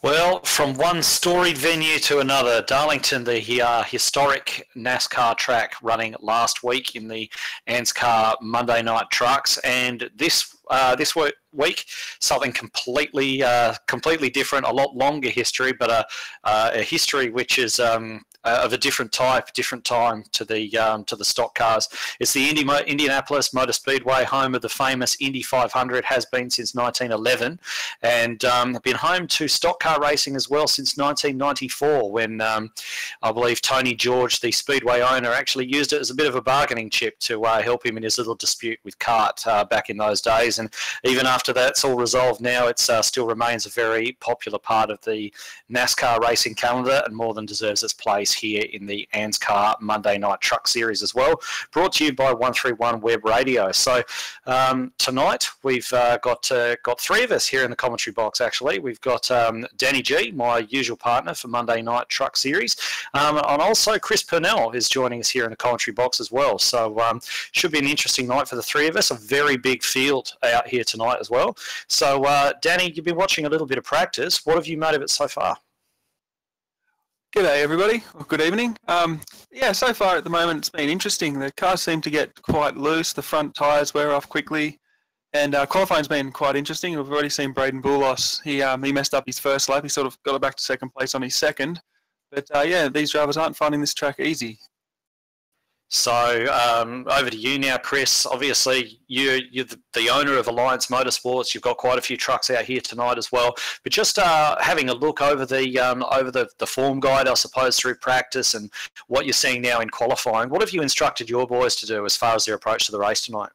Well, from one storied venue to another, Darlington, the historic NASCAR track running last week in the ANZCAR Monday Night Trucks, and this week something completely different, a lot longer history, but a history which is of a different type, different time to the stock cars. It's the Indianapolis Motor Speedway, home of the famous Indy 500, has been since 1911, and been home to stock car racing as well since 1994, when I believe Tony George, the Speedway owner, actually used it as a bit of a bargaining chip to help him in his little dispute with CART back in those days. And even after that's all resolved now, it still remains a very popular part of the NASCAR racing calendar, and more than deserves its place here in the ANZCAR Monday Night Truck Series as well, brought to you by 131 Web Radio. So tonight we've got three of us here in the commentary box. Actually, we've got Danny G, my usual partner for Monday Night Truck Series, and also Chris Purnell is joining us here in the commentary box as well. So should be an interesting night for the three of us. A very big field out here tonight as well. So Danny, you've been watching a little bit of practice. What have you made of it so far? G'day everybody, or good evening. Yeah, so far at the moment it's been interesting. The cars seem to get quite loose, the front tyres wear off quickly, and qualifying's been quite interesting. We've already seen Braden Boulos. He messed up his first lap. He sort of got it back to second place on his second. But yeah, these drivers aren't finding this track easy. So over to you now, Chris. Obviously, you're the owner of Alliance Motorsports. You've got quite a few trucks out here tonight as well. But just having a look over the form guide, I suppose, through practice and what you're seeing now in qualifying, what have you instructed your boys to do as far as their approach to the race tonight?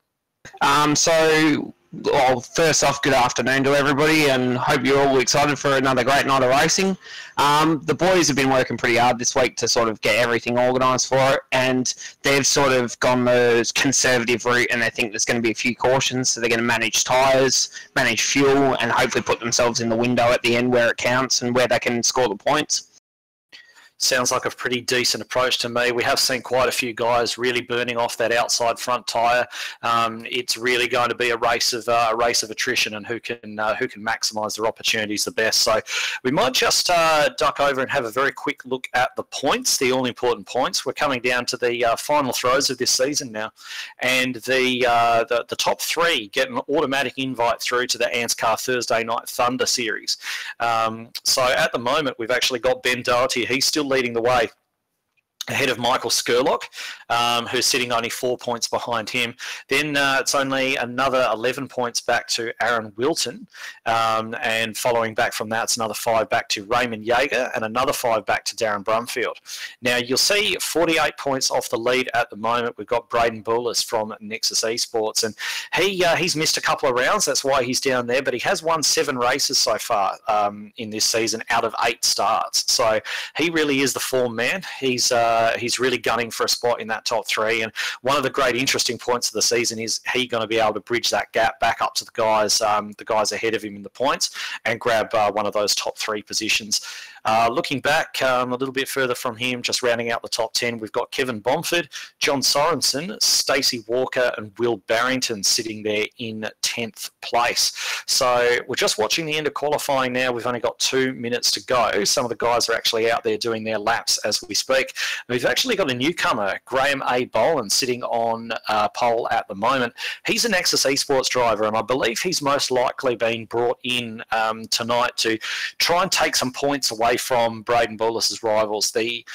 Well, first off, good afternoon to everybody, and hope you're all excited for another great night of racing. The boys have been working pretty hard this week to sort of get everything organised for it, and they've sort of gone the conservative route, and they think there's going to be a few cautions, so they're going to manage tyres, manage fuel, and hopefully put themselves in the window at the end where it counts and where they can score the points. Sounds like a pretty decent approach to me. We have seen quite a few guys really burning off that outside front tyre. It's really going to be a race of attrition and who can maximise their opportunities the best. So we might just duck over and have a very quick look at the points, the all-important points. We're coming down to the final throws of this season now, and the top three get an automatic invite through to the ANZCAR Thursday Night Thunder Series. So at the moment, we've actually got Ben Doherty. He's still leading the way, ahead of Michael Skurlock, who's sitting only 4 points behind him. Then it's only another 11 points back to Aaron Wilton, and following back from that, it's another 5 back to Raymond Yeager and another 5 back to Darren Brumfield. Now, you'll see 48 points off the lead at the moment. We've got Braden Boulos from Nexus Esports, and he's missed a couple of rounds. That's why he's down there, but he has won 7 races so far in this season out of 8 starts. So he really is the form man. He's really gunning for a spot in that top 3, and one of the great interesting points of the season is he going to be able to bridge that gap back up to the guys ahead of him in the points and grab one of those top 3 positions. Looking back a little bit further from him, just rounding out the top 10, we've got Kevin Bomford, John Sorensen, Stacey Walker and Will Barrington sitting there in 10th place. So we're just watching the end of qualifying now. We've only got 2 minutes to go. Some of the guys are actually out there doing their laps as we speak. We've actually got a newcomer, Graham A. Boland, sitting on pole at the moment. He's a Nexus Esports driver, and I believe he's most likely been brought in tonight to try and take some points away from Braden Boulos' rivals. The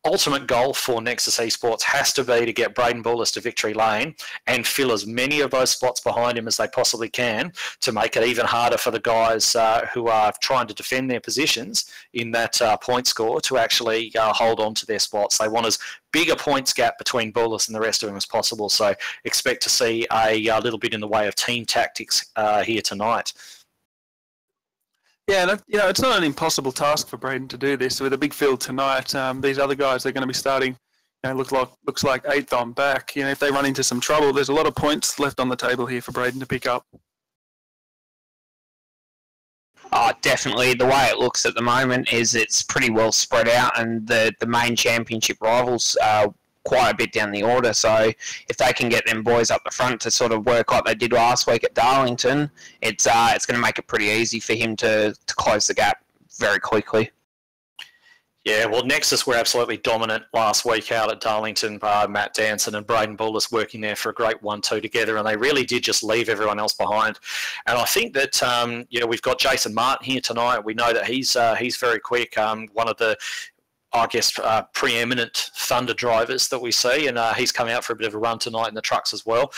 ultimate goal for Nexus Esports has to be to get Braden Boulos to victory lane and fill as many of those spots behind him as they possibly can to make it even harder for the guys who are trying to defend their positions in that point score to actually hold on to their spots. They want as big a points gap between Boulos and the rest of them as possible, so expect to see a little bit in the way of team tactics here tonight. Yeah, and it's not an impossible task for Braden to do this with a big field tonight. These other guys, they're going to be starting, looks like 8th on back. If they run into some trouble, there's a lot of points left on the table here for Braden to pick up. Definitely. The way it looks at the moment is it's pretty well spread out, and the main championship rivals are quite a bit down the order. So if they can get them boys up the front to sort of work like they did last week at Darlington, it's going to make it pretty easy for him to close the gap very quickly. Yeah, well, Nexus were absolutely dominant last week out at Darlington. Matt Danson and Braden Bullis working there for a great 1-2 together, and they really did just leave everyone else behind. And I think that we've got Jason Martin here tonight. We know that he's very quick. One of the preeminent Thunder drivers that we see, and he's come out for a bit of a run tonight in the trucks as well.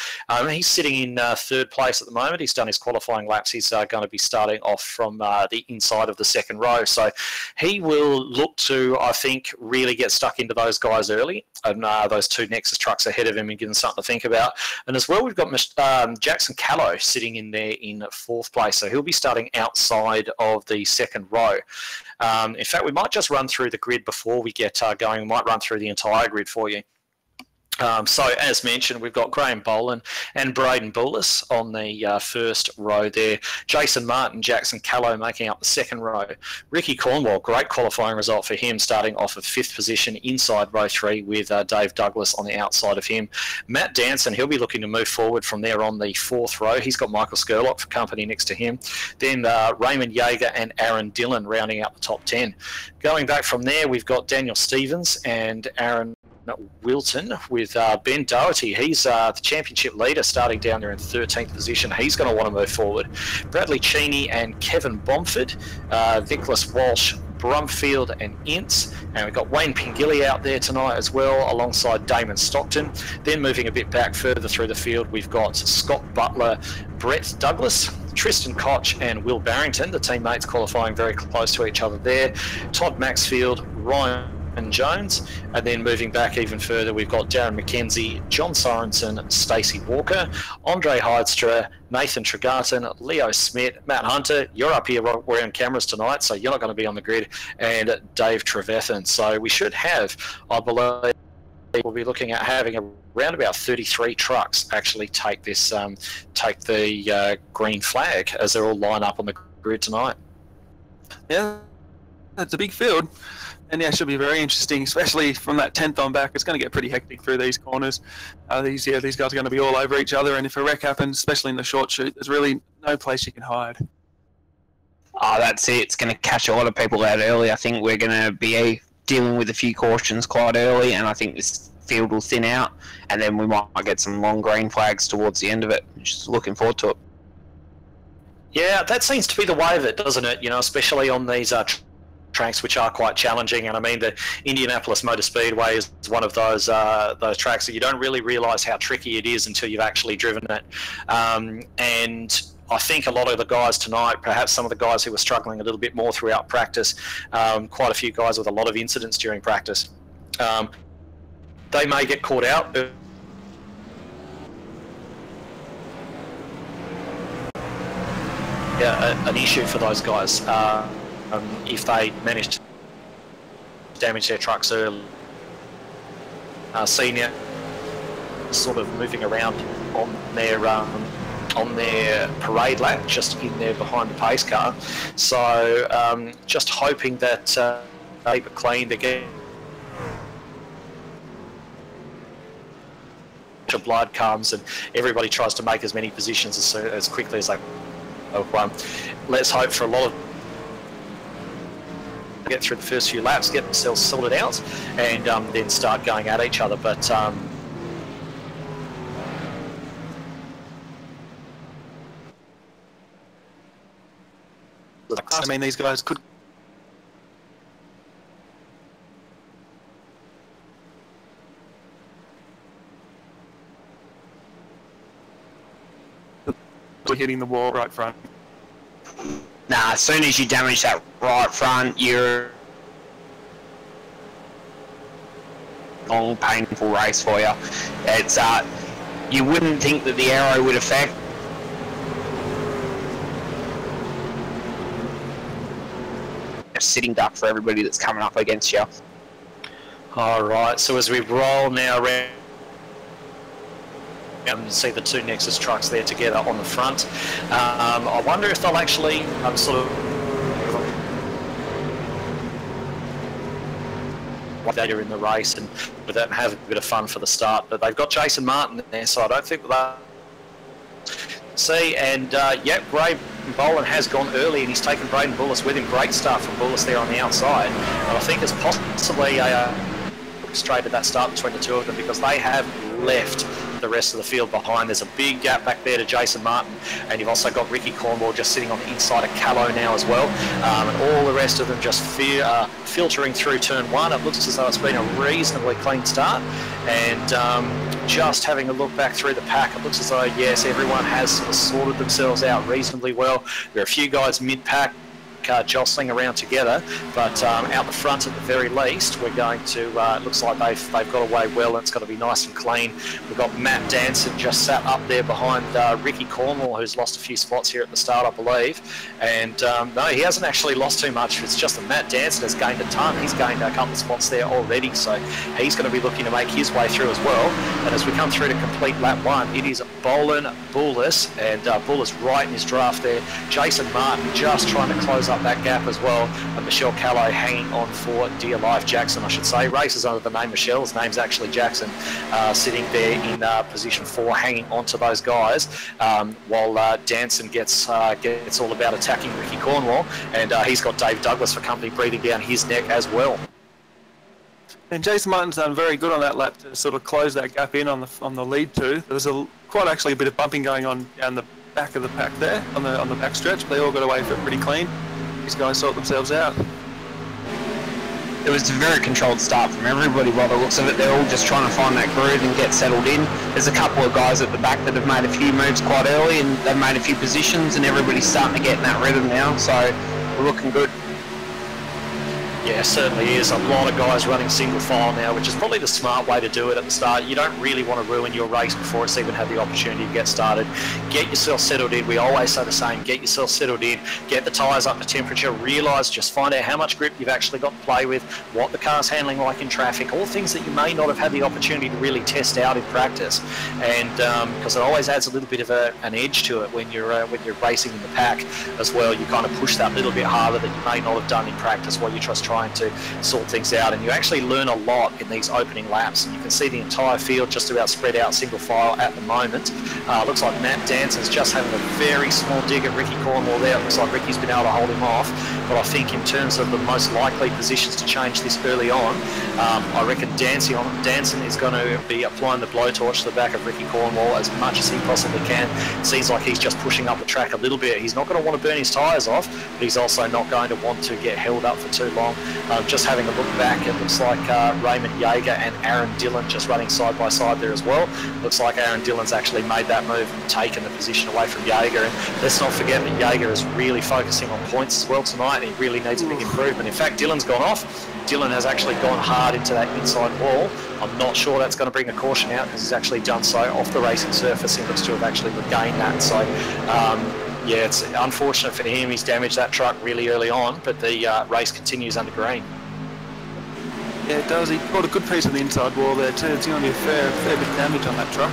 He's sitting in third place at the moment. He's done his qualifying laps. He's going to be starting off from the inside of the second row. So he will look to, I think, really get stuck into those guys early, and those two Nexus trucks ahead of him and give them something to think about. And as well, we've got Jackson Callow sitting in there in fourth place. So he'll be starting outside of the second row. In fact, we might just run through the grid before we get going. We might run through the entire grid for you. So as mentioned, we've got Graham Boland and Braden Bullis on the first row there. Jason Martin, Jackson Callow making up the second row. Ricky Cornwall, great qualifying result for him, starting off of fifth position inside row 3 with Dave Douglas on the outside of him. Matt Danson, he'll be looking to move forward from there on the fourth row. He's got Michael Skurlock for company next to him. Then Raymond Yeager and Aaron Dillon rounding out the top 10. Going back from there, we've got Daniel Stevens and Aaron Wilton with Ben Doherty. He's the championship leader, starting down there in 13th position. He's going to want to move forward. Bradley Cheney and Kevin Bomford, Nicholas Walsh, Brumfield and Ince, and we've got Wayne Pingilly out there tonight as well, alongside Damon Stockton. Then moving a bit back further through the field, we've got Scott Butler, Brett Douglas, Tristan Koch and Will Barrington, the teammates qualifying very close to each other there. Todd Maxfield, Ryan Jones, and then moving back even further, we've got Darren McKenzie, John Sorensen, Stacey Walker, Andre Heidstra, Nathan Tregarton, Leo Smith, Matt Hunter. You're up here, we're on cameras tonight, so you're not going to be on the grid, and Dave Trevethan. So we should have, I believe, we'll be looking at having around about 33 trucks actually take this, take the green flag as they're all lined up on the grid tonight. Yeah, that's a big field. And yeah, it should be very interesting, especially from that 10th on back. It's going to get pretty hectic through these corners. These guys are going to be all over each other, and if a wreck happens, especially in the short shoot, there's really no place you can hide. Oh, that's it. It's going to catch a lot of people out early. I think we're going to be dealing with a few cautions quite early, and I think this field will thin out, and then we might get some long green flags towards the end of it. Just looking forward to it. Yeah, that seems to be the way of it, doesn't it? You know, especially on these tracks which are quite challenging, and I mean the Indianapolis Motor Speedway is one of those tracks that you don't really realise how tricky it is until you've actually driven it. And I think a lot of the guys tonight, perhaps some of the guys who were struggling a little bit more throughout practice, quite a few guys with a lot of incidents during practice, they may get caught out. Yeah, an issue for those guys. If they manage to damage their trucks early. Senior sort of moving around on their parade lap, just in there behind the pace car. So just hoping that they keep it clean. They get blood comes and everybody tries to make as many positions as quickly as they can. Let's hope for a lot of get through the first few laps, get themselves sorted out, and then start going at each other. But I mean, these guys could hitting the wall right front. Nah, as soon as you damage that right front, you're a long, painful race for you. It's you wouldn't think that the aero would affect. A sitting duck for everybody that's coming up against you. all right, so as we roll now around and see the two Nexus trucks there together on the front. I wonder if they'll actually sort of later in the race and with that have a bit of fun for the start. But they've got Jason Martin there, so I don't think that see. And yeah, great Boland has gone early and he's taken Braden Bullis with him. Great start from Bullis there on the outside. And I think it's possibly orchestrated that start between the two of them because they have left the rest of the field behind. There's a big gap back there to Jason Martin, and you've also got Ricky Cornwall just sitting on the inside of Callow now as well, and all the rest of them just filtering through turn one. It looks as though it's been a reasonably clean start, and just having a look back through the pack, it looks as though, yes, everyone has sort of sorted themselves out reasonably well. There are a few guys mid-pack jostling around together, but out the front at the very least, we're going to, it looks like they've got away well, and it's going to be nice and clean. We've got Matt Danson just sat up there behind Ricky Cornwall, who's lost a few spots here at the start, I believe, and no, he hasn't actually lost too much. It's just that Matt Danson has gained a ton. He's gained a couple of spots there already, so he's going to be looking to make his way through as well. And as we come through to complete lap one, it is Boland, Bullis, and Bullis right in his draft there. Jason Martin just trying to close up that gap as well, and Michelle Callow hanging on for dear life. Jackson, I should say, races under the name Michelle. His name's actually Jackson, sitting there in position 4, hanging on to those guys, while Danson gets all about attacking Ricky Cornwall, and he's got Dave Douglas for company breathing down his neck as well. And Jason Martin's done very good on that lap to sort of close that gap in on the lead two. There's quite actually a bit of bumping going on down the back of the pack there on the back stretch, but they all got away from it pretty clean. These guys sort themselves out. It was a very controlled start from everybody by the looks of it. They're all just trying to find that groove and get settled in. There's a couple of guys at the back that have made a few moves quite early, and they've made a few positions, and everybody's starting to get in that rhythm now, so we're looking good. Yeah, certainly is. A lot of guys running single file now, which is probably the smart way to do it at the start. You don't really want to ruin your race before it's even had the opportunity to get started. Get yourself settled in. We always say the same. Get yourself settled in. Get the tyres up to temperature. Realise, just find out how much grip you've actually got to play with, what the car's handling like in traffic, all things that you may not have had the opportunity to really test out in practice. And because it always adds a little bit of an edge to it when you're racing in the pack as well. You kind of push that little bit harder that you may not have done in practice while you're just trying to sort things out, and you actually learn a lot in these opening laps, and you can see the entire field just about spread out single file at the moment. Looks like Matt Danson's just having a very small dig at Ricky Cornwall there. It looks like Ricky's been able to hold him off, but I think in terms of the most likely positions to change this early on, I reckon Danson is going to be applying the blowtorch to the back of Ricky Cornwall as much as he possibly can. It seems like he's just pushing up the track a little bit. He's not going to want to burn his tyres off, but he's also not going to want to get held up for too long. Just having a look back, it looks like Raymond Yeager and Aaron Dillon just running side by side there as well. Looks like Aaron Dillon's actually made that move and taken the position away from Yeager. And let's not forget that Yeager is really focusing on points as well tonight, and he really needs a big improvement. In fact, Dillon's gone off. Dillon has actually gone hard into that inside wall. I'm not sure that's going to bring a caution out because he's actually done so off the racing surface. He looks to have actually regained that. So, yeah, it's unfortunate for him. He's damaged that truck really early on, but the race continues under green. Yeah, it does. He got a good piece of the inside wall there too. It's going to be a fair bit of damage on that truck.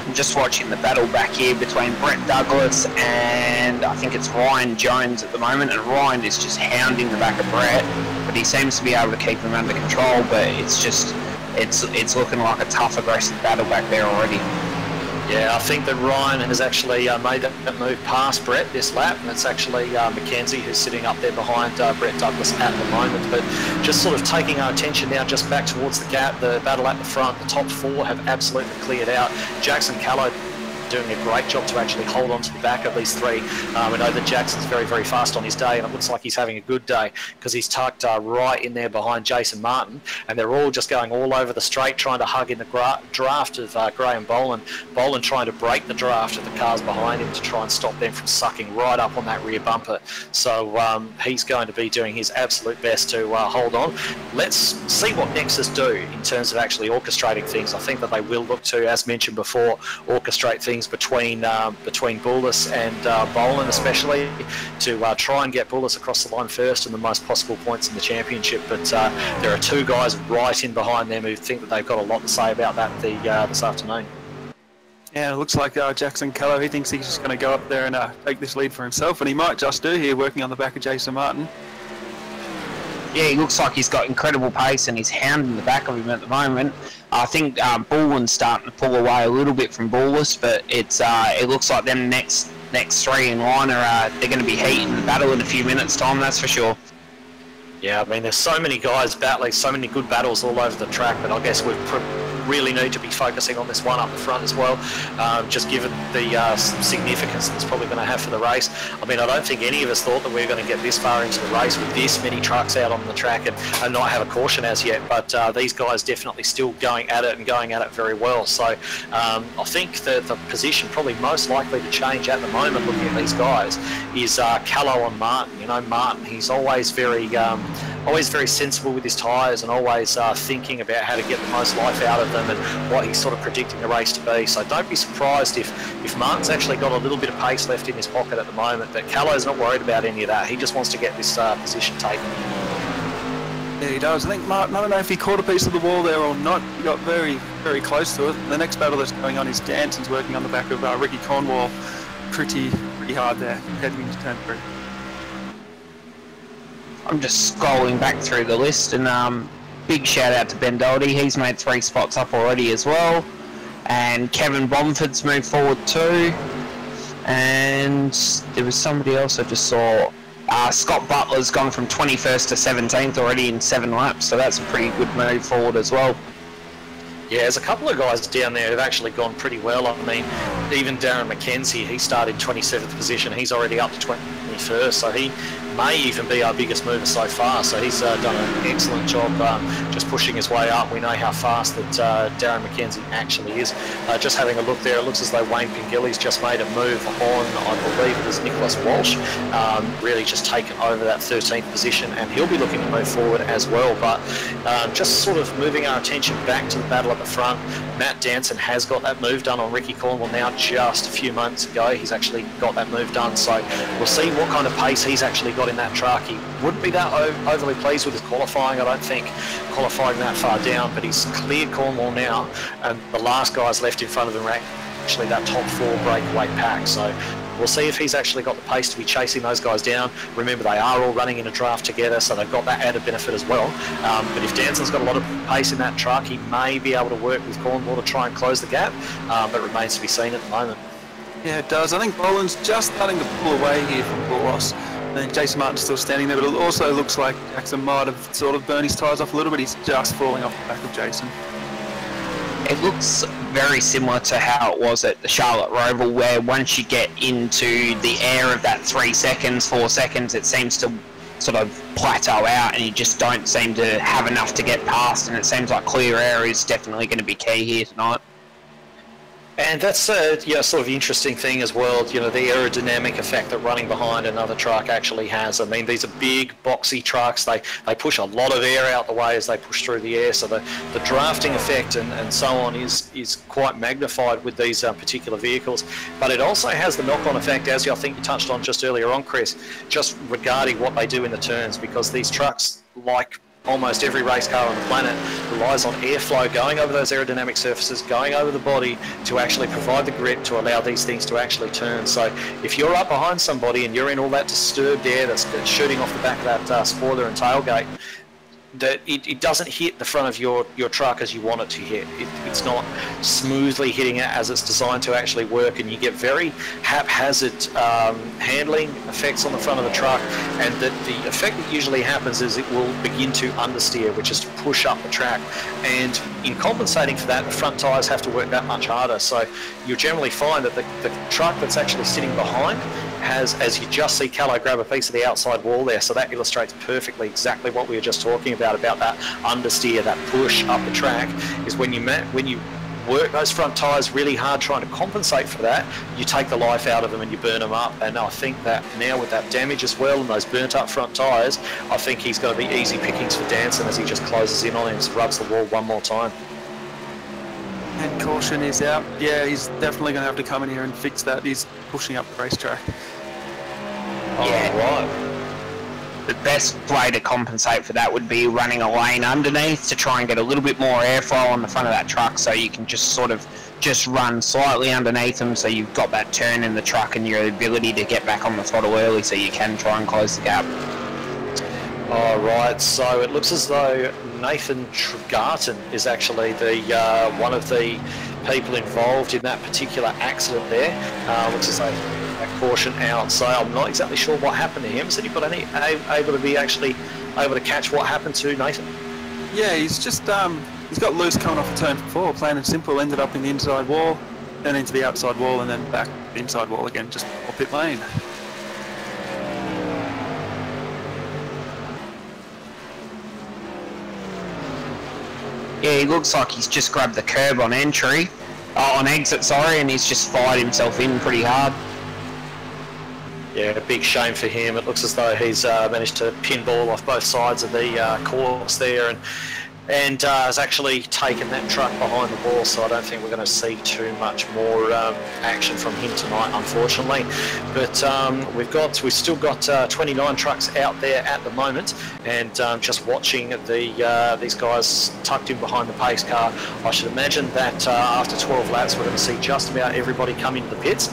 I'm just watching the battle back here between Brett Douglas and I think it's Ryan Jones at the moment, and Ryan is just hounding the back of Brett, but he seems to be able to keep him under control, but it's looking like a tough, aggressive battle back there already. Yeah, I think that Ryan has actually made that move past Brett this lap, and it's actually Mackenzie who's sitting up there behind Brett Douglas at the moment. But just sort of taking our attention now just back towards the gap, the battle at the front, the top four have absolutely cleared out. Jackson Callow doing a great job to actually hold on to the back of these three. We know that Jackson's very, very fast on his day, and it looks like he's having a good day because he's tucked right in there behind Jason Martin, and they're all just going all over the straight trying to hug in the draft of Graham Boland. Boland trying to break the draft of the cars behind him to try and stop them from sucking right up on that rear bumper. So he's going to be doing his absolute best to hold on. Let's see what Nexus do in terms of actually orchestrating things. I think that they will look to, as mentioned before, orchestrate things between Bullis and Boland especially, to try and get Bullis across the line first and the most possible points in the championship. But there are two guys right in behind them who think that they've got a lot to say about that this afternoon. Yeah, it looks like Jackson Callow, he thinks he's just going to go up there and take this lead for himself, and he might just do here, working on the back of Jason Martin. Yeah, he looks like he's got incredible pace and he's hounding the back of him at the moment. I think Bullen's starting to pull away a little bit from Bullis, but it looks like them next three in line are they're going to be heating the battle in a few minutes' time, that's for sure. Yeah, I mean, there's so many guys battling, so many good battles all over the track, but I guess we really need to be focusing on this one up the front as well, just given the significance that's probably going to have for the race. I mean, I don't think any of us thought that we were going to get this far into the race with this many trucks out on the track and not have a caution as yet, but these guys definitely still going at it and going at it very well. So I think that the position probably most likely to change at the moment, looking at these guys, is Callow on Martin. You know, Martin, he's always very sensible with his tyres and always thinking about how to get the most life out of them and what he's sort of predicting the race to be. So don't be surprised if Martin's actually got a little bit of pace left in his pocket at the moment, but Callow's not worried about any of that. He just wants to get this position taken. Yeah, he does. I think Martin, I don't know if he caught a piece of the wall there or not. He got very, very close to it. The next battle that's going on is Danson's working on the back of Ricky Cornwall pretty hard there, heading into turn 3. I'm just scrolling back through the list, and big shout out to Ben Doherty. He's made 3 spots up already as well, and Kevin Bomford's moved forward too, and there was somebody else I just saw. Scott Butler's gone from 21st to 17th already in 7 laps, so that's a pretty good move forward as well. Yeah, there's a couple of guys down there who've actually gone pretty well. I mean, even Darren McKenzie, he started 27th position. He's already up to 21st, so he may even be our biggest mover so far. So he's done an excellent job just pushing his way up. We know how fast that Darren McKenzie actually is. Just having a look there, it looks as though Wayne Pingilly's just made a move on, I believe it was Nicholas Walsh, really just taken over that 13th position, and he'll be looking to move forward as well. But just sort of moving our attention back to the battle at the front, Matt Danson has got that move done on Ricky Cornwall now just a few months ago. He's actually got that move done, so we'll see what kind of pace he's actually got in that truck. He wouldn't be that overly pleased with his qualifying, I don't think, qualifying that far down, but he's cleared Cornwall now, and the last guys left in front of him are actually that top 4 breakaway pack. So we'll see if he's actually got the pace to be chasing those guys down. Remember, they are all running in a draft together, so they've got that added benefit as well. But if Danson's got a lot of pace in that truck, he may be able to work with Cornwall to try and close the gap, but it remains to be seen at the moment. Yeah, it does. I think Boland's just starting to pull away here from Boros. And then Jason Martin's still standing there, but it also looks like Jackson might have sort of burned his tyres off a little bit. He's just falling off the back of Jason. It looks very similar to how it was at the Charlotte Roval, where once you get into the air of that 3 seconds, 4 seconds, it seems to sort of plateau out and you just don't seem to have enough to get past, and it seems like clear air is definitely going to be key here tonight. And that's a sort of interesting thing as well, you know, the aerodynamic effect that running behind another truck actually has. I mean, these are big, boxy trucks. They push a lot of air out the way as they push through the air. So the drafting effect and so on is quite magnified with these particular vehicles. But it also has the knock-on effect, as I think you touched on just earlier on, Chris, just regarding what they do in the turns, because these trucks, like almost every race car on the planet, relies on airflow going over those aerodynamic surfaces, going over the body to actually provide the grip to allow these things to actually turn. So if you're up behind somebody and you're in all that disturbed air that's shooting off the back of that spoiler and tailgate, that it doesn't hit the front of your truck as you want it to hit. It's not smoothly hitting it as it's designed to actually work, and you get very haphazard handling effects on the front of the truck, and the effect that usually happens is it will begin to understeer, which is to push up the track, and in compensating for that, the front tyres have to work that much harder. So you'll generally find that the truck that's actually sitting behind has, as you just see Callow grab a piece of the outside wall there, so that illustrates perfectly exactly what we were just talking about that understeer, that push up the track, is when you work those front tyres really hard trying to compensate for that, you take the life out of them and you burn them up. And I think that now with that damage as well and those burnt up front tyres, I think he's going to be easy pickings for Danson as he just closes in on him and rubs the wall one more time. And caution is out. Yeah, he's definitely going to have to come in here and fix that. He's pushing up the racetrack. Yeah, right. The best way to compensate for that would be running a lane underneath to try and get a little bit more airflow on the front of that truck, so you can just sort of just run slightly underneath them, so you've got that turn in the truck and your ability to get back on the throttle early so you can try and close the gap. All right, so it looks as though Nathan Tregarten is actually the one of the people involved in that particular accident there. Looks as though a caution out, so I'm not exactly sure what happened to him. Has anybody able to be actually able to catch what happened to Nathan? Yeah, he's just he's got loose coming off of turn 4, plain and simple. Ended up in the inside wall, then into the outside wall, and then back the inside wall again, just off pit lane. Yeah, he looks like he's just grabbed the curb on entry, on exit, sorry, and he's just fired himself in pretty hard. Yeah, big shame for him. It looks as though he's managed to pinball off both sides of the course there, and has actually taken that truck behind the wall, so I don't think we're going to see too much more action from him tonight, unfortunately. But we've still got 29 trucks out there at the moment, and just watching these guys tucked in behind the pace car. I should imagine that after 12 laps we're going to see just about everybody come into the pits.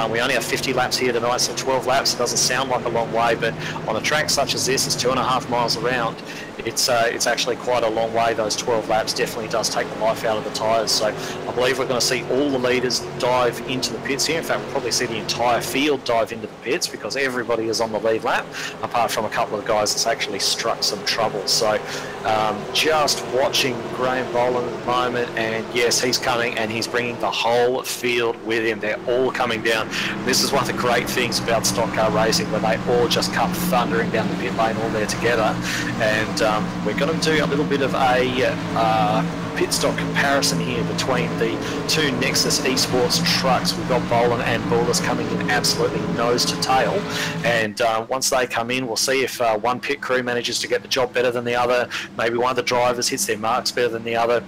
We only have 50 laps here tonight, so 12 laps doesn't sound like a long way, but on a track such as this, it's 2.5 miles around. It's actually quite a long way. Those 12 laps definitely does take the life out of the tyres. So I believe we're going to see all the leaders dive into the pits here. In fact, we'll probably see the entire field dive into the pits because everybody is on the lead lap, apart from a couple of guys that's actually struck some trouble. So just watching Graham Boland at the moment, and yes, he's coming and he's bringing the whole field with him. They're all coming down. This is one of the great things about stock car racing, where they all just come thundering down the pit lane all there together. And we're going to do a little bit of a pit stop comparison here between the two Nexus Esports trucks. We've got Boland and Bullis coming in absolutely nose to tail, and once they come in, we'll see if one pit crew manages to get the job better than the other. Maybe one of the drivers hits their marks better than the other.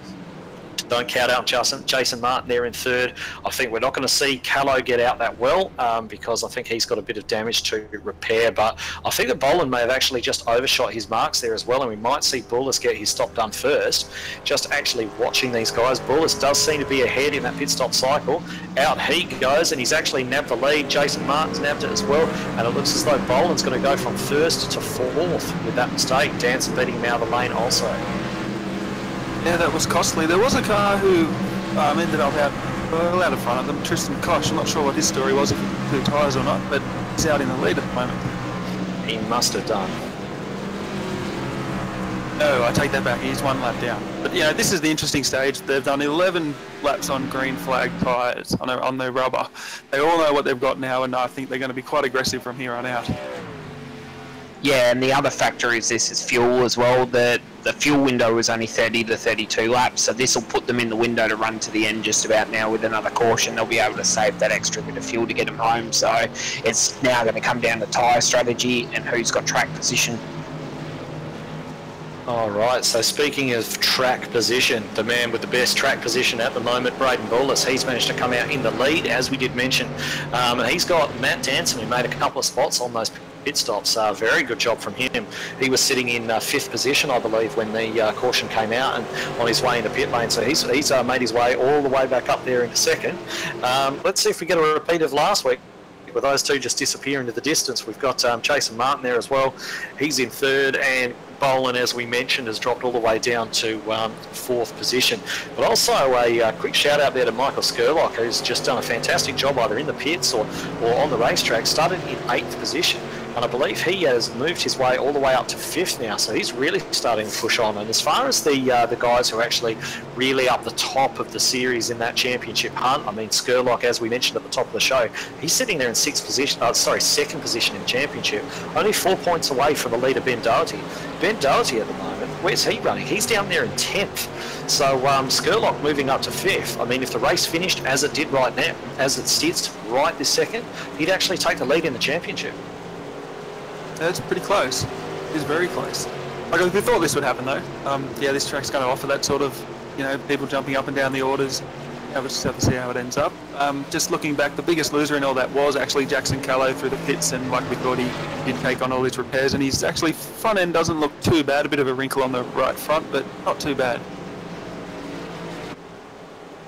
Don't count out Jason Martin there in third. I think we're not going to see Callow get out that well because I think he's got a bit of damage to repair. But I think that Boland may have actually just overshot his marks there as well, and we might see Bullis get his stop done first. Just actually watching these guys, Bullis does seem to be ahead in that pit stop cycle. Out he goes, and he's actually nabbed the lead. Jason Martin's nabbed it as well, and it looks as though Boland's going to go from first to fourth with that mistake. Danson beating him out of the lane also. Yeah, that was costly. There was a car who ended up out in front of them, Tristan Koch. I'm not sure what his story was, if he blew tyres or not, but he's out in the lead at the moment. He must have done. No, I take that back. He's one lap down. But, you know, this is the interesting stage. They've done 11 laps on green flag tyres, on their rubber. They all know what they've got now, and I think they're going to be quite aggressive from here on out. Yeah, and the other factor is fuel as well. The fuel window is only 30 to 32 laps, so this will put them in the window to run to the end just about now. With another caution, they'll be able to save that extra bit of fuel to get them home. So it's now going to come down to tyre strategy and who's got track position. All right, so speaking of track position, the man with the best track position at the moment, Braden Bullis, he's managed to come out in the lead, as we did mention. And he's got Matt Danson, who made a couple of spots on those pit stops. Very good job from him. He was sitting in fifth position, I believe, when the caution came out and on his way into pit lane. So he's made his way all the way back up there into second. Let's see if we get a repeat of last week, with those two just disappear into the distance. We've got Jason Martin there as well. He's in third, and Boland, as we mentioned, has dropped all the way down to fourth position. But also a quick shout out there to Michael Skurlock, who's just done a fantastic job either in the pits or on the racetrack. Started in 8th position, and I believe he has moved his way all the way up to 5th now, so he's really starting to push on. And as far as the guys who are actually really up the top of the series in that championship hunt, I mean, Skurlock, as we mentioned at the top of the show, he's sitting there in 2nd position in the championship, only 4 points away from the leader, Ben Doherty. Ben Doherty at the moment, where's he running? He's down there in 10th. So Skurlock moving up to 5th. I mean, if the race finished as it did right now, as it sits right this second, he'd actually take the lead in the championship. That's pretty close. It's very close. We thought this would happen though. Yeah, this track's going to offer that sort of, you know, people jumping up and down the orders. We'll just have to see how it ends up. Just looking back, the biggest loser in all that was actually Jackson Callow through the pits, and like we thought, he did take on all his repairs, and he's actually front end doesn't look too bad. A bit of a wrinkle on the right front, but not too bad.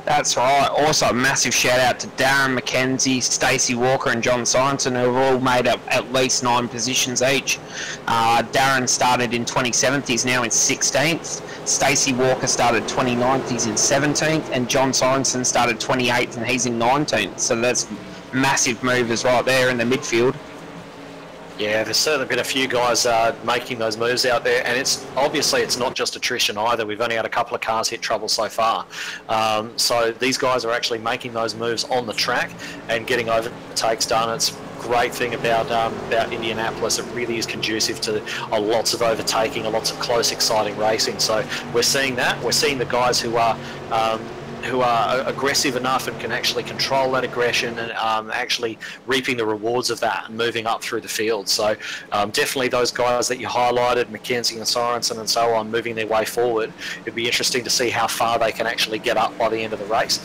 That's right. Also, a massive shout out to Darren McKenzie, Stacey Walker and John Simonson, who have all made up at least 9 positions each. Darren started in 27th, he's now in 16th. Stacey Walker started 29th, he's in 17th. And John Simonson started 28th and he's in 19th. So that's massive movers right there in the midfield. Yeah, there's certainly been a few guys making those moves out there, and it's obviously it's not just attrition either. We've only had a couple of cars hit trouble so far. So these guys are actually making those moves on the track and getting overtakes done. It's a great thing about Indianapolis. It really is conducive to lots of overtaking, lots of close, exciting racing. So we're seeing that. We're seeing the guys who are aggressive enough and can actually control that aggression and actually reaping the rewards of that and moving up through the field. So definitely those guys that you highlighted, McKenzie and Sorensen and so on, moving their way forward. It'd be interesting to see how far they can actually get up by the end of the race.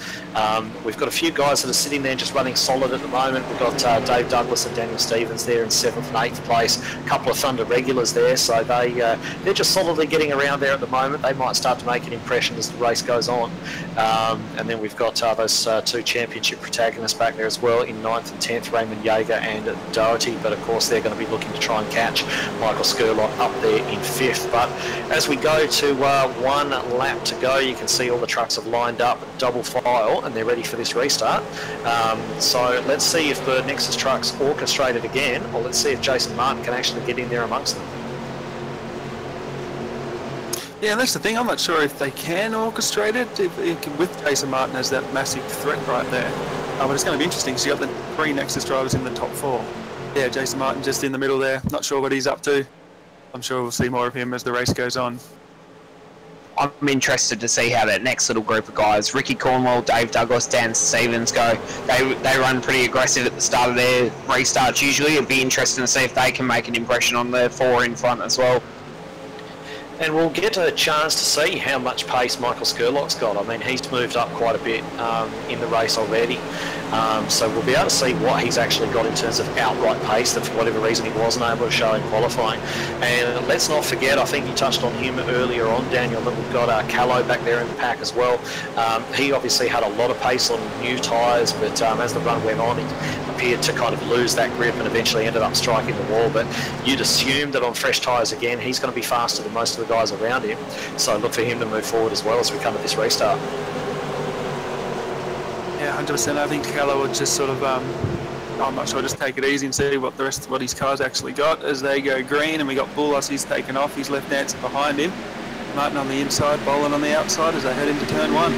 We've got a few guys that are sitting there just running solid at the moment. We've got Dave Douglas and Daniel Stevens there in 7th and 8th place. A couple of Thunder regulars there, so they're just solidly getting around there at the moment. They might start to make an impression as the race goes on. And then we've got those 2 championship protagonists back there as well in 9th and 10th, Raymond Yeager and Doherty, but of course they're going to be looking to try and catch Michael Skurlock up there in 5th. But as we go to 1 lap to go, you can see all the trucks have lined up double file and they're ready for this restart. So let's see if the Nexus trucks orchestrate it again, or let's see if Jason Martin can actually get in there amongst them. Yeah, and that's the thing. I'm not sure if they can orchestrate it with Jason Martin as that massive threat right there. But it's going to be interesting because you've got the 3 Nexus drivers in the top 4. Yeah, Jason Martin just in the middle there. Not sure what he's up to. I'm sure we'll see more of him as the race goes on. I'm interested to see how that next little group of guys, Ricky Cornwell, Dave Douglas, Dan Stevens, go. They run pretty aggressive at the start of their restarts usually. It'd be interesting to see if they can make an impression on the 4 in front as well. And we'll get a chance to see how much pace Michael Skurlock's got. I mean, he's moved up quite a bit in the race already. So we'll be able to see what he's actually got in terms of outright pace that for whatever reason he wasn't able to show in qualifying. And let's not forget, I think you touched on him earlier on, Daniel, that we've got Callow back there in the pack as well. He obviously had a lot of pace on new tyres, but as the run went on, he appeared to kind of lose that grip and eventually ended up striking the wall. But you'd assume that on fresh tyres again, he's going to be faster than most of the guys around him. So look for him to move forward as well as we come to this restart. Yeah, 100%. I think Callow would just sort of, I'm not sure, just take it easy and see what his car's actually got as they go green. And we got Boulos, he's taken off, he's left Nancy behind him. Martin on the inside, Boland on the outside as they head into turn 1.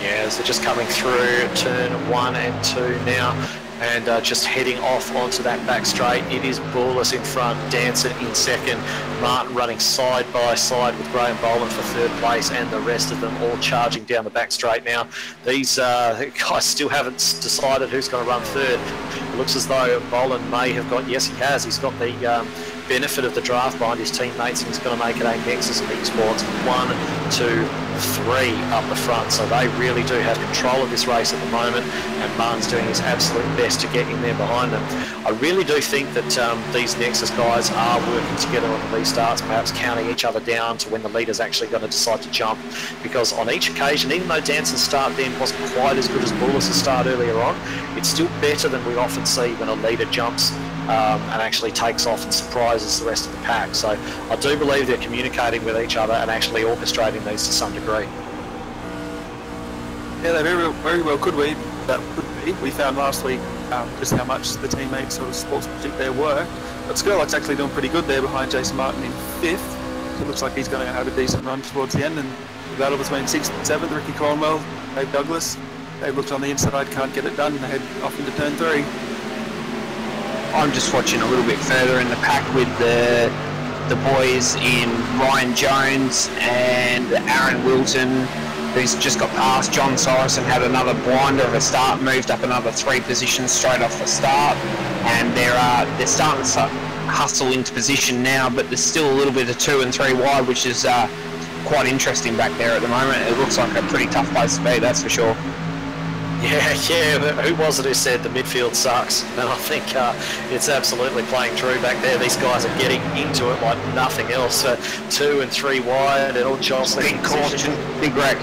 Yeah, so just coming through turn 1 and 2 now, and just heading off onto that back straight. It is Boulos in front, Danson in second, Martin running side by side with Graham Boland for 3rd place, and the rest of them all charging down the back straight now. These guys still haven't decided who's going to run 3rd. It looks as though Boland may have got, yes he has, he's got the benefit of the draft behind his teammates, and he's going to make it a Nexus Esports 1, 2, 3 up the front. So they really do have control of this race at the moment, and Martin's doing his absolute best to get in there behind them. I really do think that these Nexus guys are working together on the restarts, perhaps counting each other down to when the leader's actually going to decide to jump, because on each occasion, even though Danson's start then wasn't quite as good as Boulos' start earlier on, it's still better than we often see when a leader jumps and actually takes off and surprises the rest of the pack. So I do believe they're communicating with each other and actually orchestrating these to some degree. Yeah, they very well could be. That could be. We found last week just how much the teammates sort of sportsmanship there were. But Skurlock's actually doing pretty good there behind Jason Martin in 5th. So it looks like he's going to have a decent run towards the end. And the battle between 6th and 7th, Ricky Cornwell, Dave Douglas. They've looked on the inside, can't get it done, and they head off into turn 3. I'm just watching a little bit further in the pack with the boys in Ryan Jones and Aaron Wilton, who's just got past. John Sorensen had another blinder of a start, moved up another 3 positions straight off the start, and they're starting to hustle into position now, but there's still a little bit of 2 and 3 wide, which is quite interesting back there at the moment. It looks like a pretty tough place to be, that's for sure. Yeah. Who was it who said the midfield sucks? And I think it's absolutely playing true back there. These guys are getting into it like nothing else. 2 and 3 wide and all jostling. Big caution, big wreck.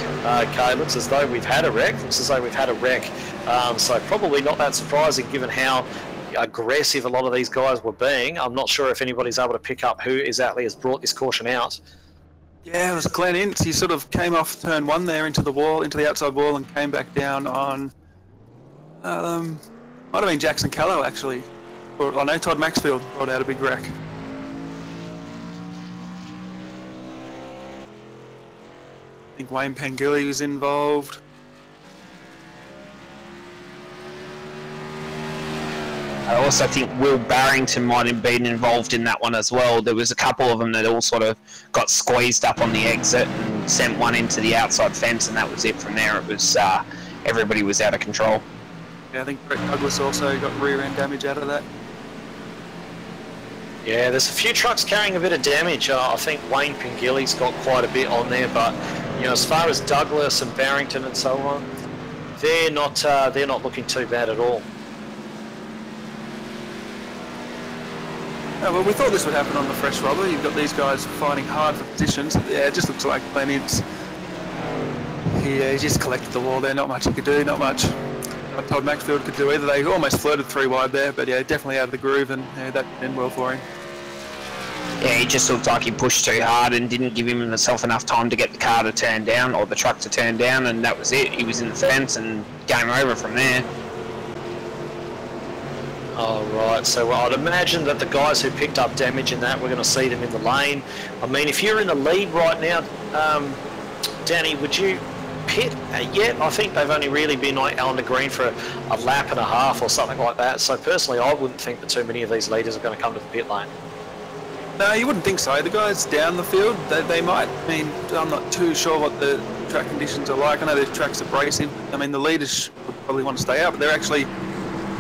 Okay, looks as though we've had a wreck. So probably not that surprising given how aggressive a lot of these guys were being. I'm not sure if anybody's able to pick up who exactly has brought this caution out. Yeah, it was Glenn Ince. He sort of came off turn 1 there into the outside wall, and came back down on. Might have been Jackson Callow actually. Or I know Todd Maxfield brought out a big wreck. I think Wayne Pengilly was involved. I also think Will Barrington might have been involved in that one as well. There was a couple of them that all sort of got squeezed up on the exit and sent one into the outside fence, and that was it. From there, it was everybody was out of control. Yeah, I think Brett Douglas also got rear end damage out of that. Yeah, there's a few trucks carrying a bit of damage. I think Wayne Pengilly's got quite a bit on there, but as far as Douglas and Barrington and so on, they're not looking too bad at all. Oh, well, we thought this would happen on the fresh rubber. You've got these guys fighting hard for positions. Yeah, it just looks like Glenn Ince. He just collected the wall there. Not much he could do. Not much Todd Maxfield could do either. They almost flirted 3 wide there, but yeah, definitely out of the groove, and that didn't end well for him. Yeah, he just looked like he pushed too hard and didn't give himself enough time to get the car to turn down, or the truck to turn down, and that was it. He was in the fence and game over from there. All right, so I'd imagine that the guys who picked up damage in that, we're going to see them in the lane. I mean, if you're in the lead right now, Danny, would you pit yet? I think they've only really been on the green for a lap and a half or something like that. So personally, I wouldn't think that too many of these leaders are going to come to the pit lane. No, you wouldn't think so. The guys down the field, they might. I mean, I'm not too sure what the track conditions are like. I know the track's abrasive. I mean, the leaders would probably want to stay out, but they're actually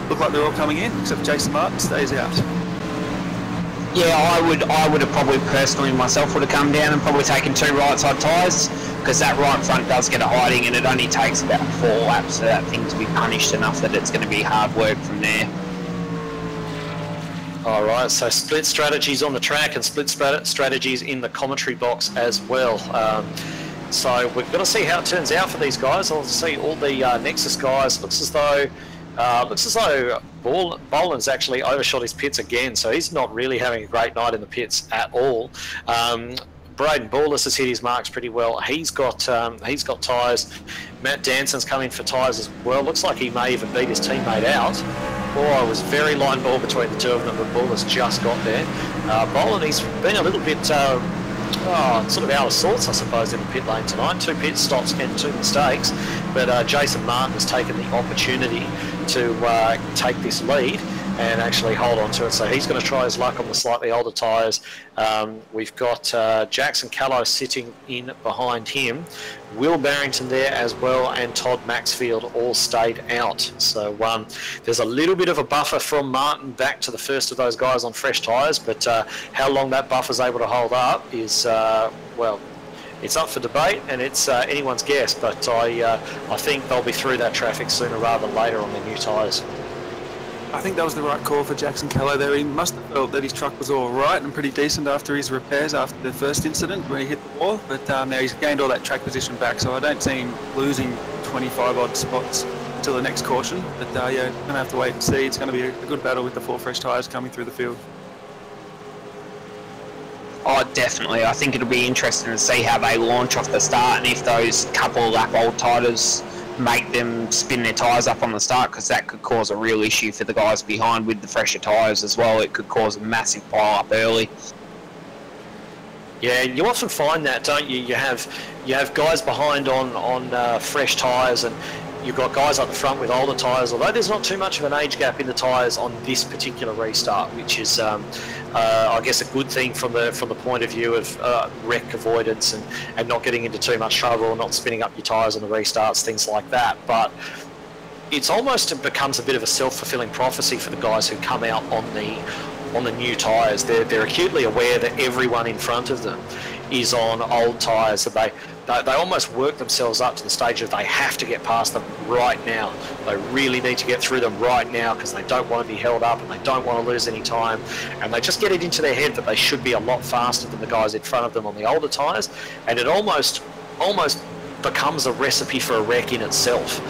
look like they're all coming in, except Jason Martin stays out. Yeah, I would have probably personally myself would have come down and probably taken 2 right side tyres, because that right front does get a hiding, and it only takes about 4 laps for that thing to be punished enough that it's going to be hard work from there. All right, so split strategies on the track and split strategies in the commentary box as well. So we're going to see how it turns out for these guys. I'll see all the Nexus guys. Looks as though Boland's actually overshot his pits again, so he's not really having a great night in the pits at all. Braden Borlas has hit his marks pretty well. He's got tyres. Matt Danson's coming for tyres as well. Looks like he may even beat his teammate out. Oh, it was very line ball between the two of them, but Borlas just got there. Boland, he's been a little bit sort of out of sorts, I suppose, in the pit lane tonight. 2 pit stops and 2 mistakes, but Jason Martin has taken the opportunity to take this lead and actually hold on to it. So he's going to try his luck on the slightly older tyres. We've got Jackson Callow sitting in behind him, Will Barrington there as well, and Todd Maxfield all stayed out. So there's a little bit of a buffer from Martin back to the first of those guys on fresh tyres, but how long that buffer's able to hold up is, well, it's up for debate, and it's anyone's guess, but I think they'll be through that traffic sooner rather than later on their new tyres. I think that was the right call for Jackson Callow there. He must have felt that his truck was all right and pretty decent after his repairs after the first incident when he hit the wall, but now he's gained all that track position back, so I don't see him losing 25 odd spots until the next caution. But yeah, going to have to wait and see. It's going to be a good battle with the 4 fresh tyres coming through the field. Oh, definitely. I think it'll be interesting to see how they launch off the start, and if those couple of lap old tyres make them spin their tyres up on the start, because that could cause a real issue for the guys behind with the fresher tyres as well. It could cause a massive pile up early. Yeah, you often find that, don't you? You have guys behind on fresh tyres, and you've got guys up the front with older tyres, although there's not too much of an age gap in the tyres on this particular restart, which is I guess a good thing from the point of view of wreck avoidance and not getting into too much trouble, or not spinning up your tyres on the restarts, things like that. But it becomes a bit of a self-fulfilling prophecy for the guys who come out on the new tyres. They're acutely aware that everyone in front of them is on old tyres, that they almost work themselves up to the stage of they have to get past them right now. They really need to get through them right now because they don't want to be held up and they don't want to lose any time. And they just get it into their head that they should be a lot faster than the guys in front of them on the older tyres. And it almost becomes a recipe for a wreck in itself,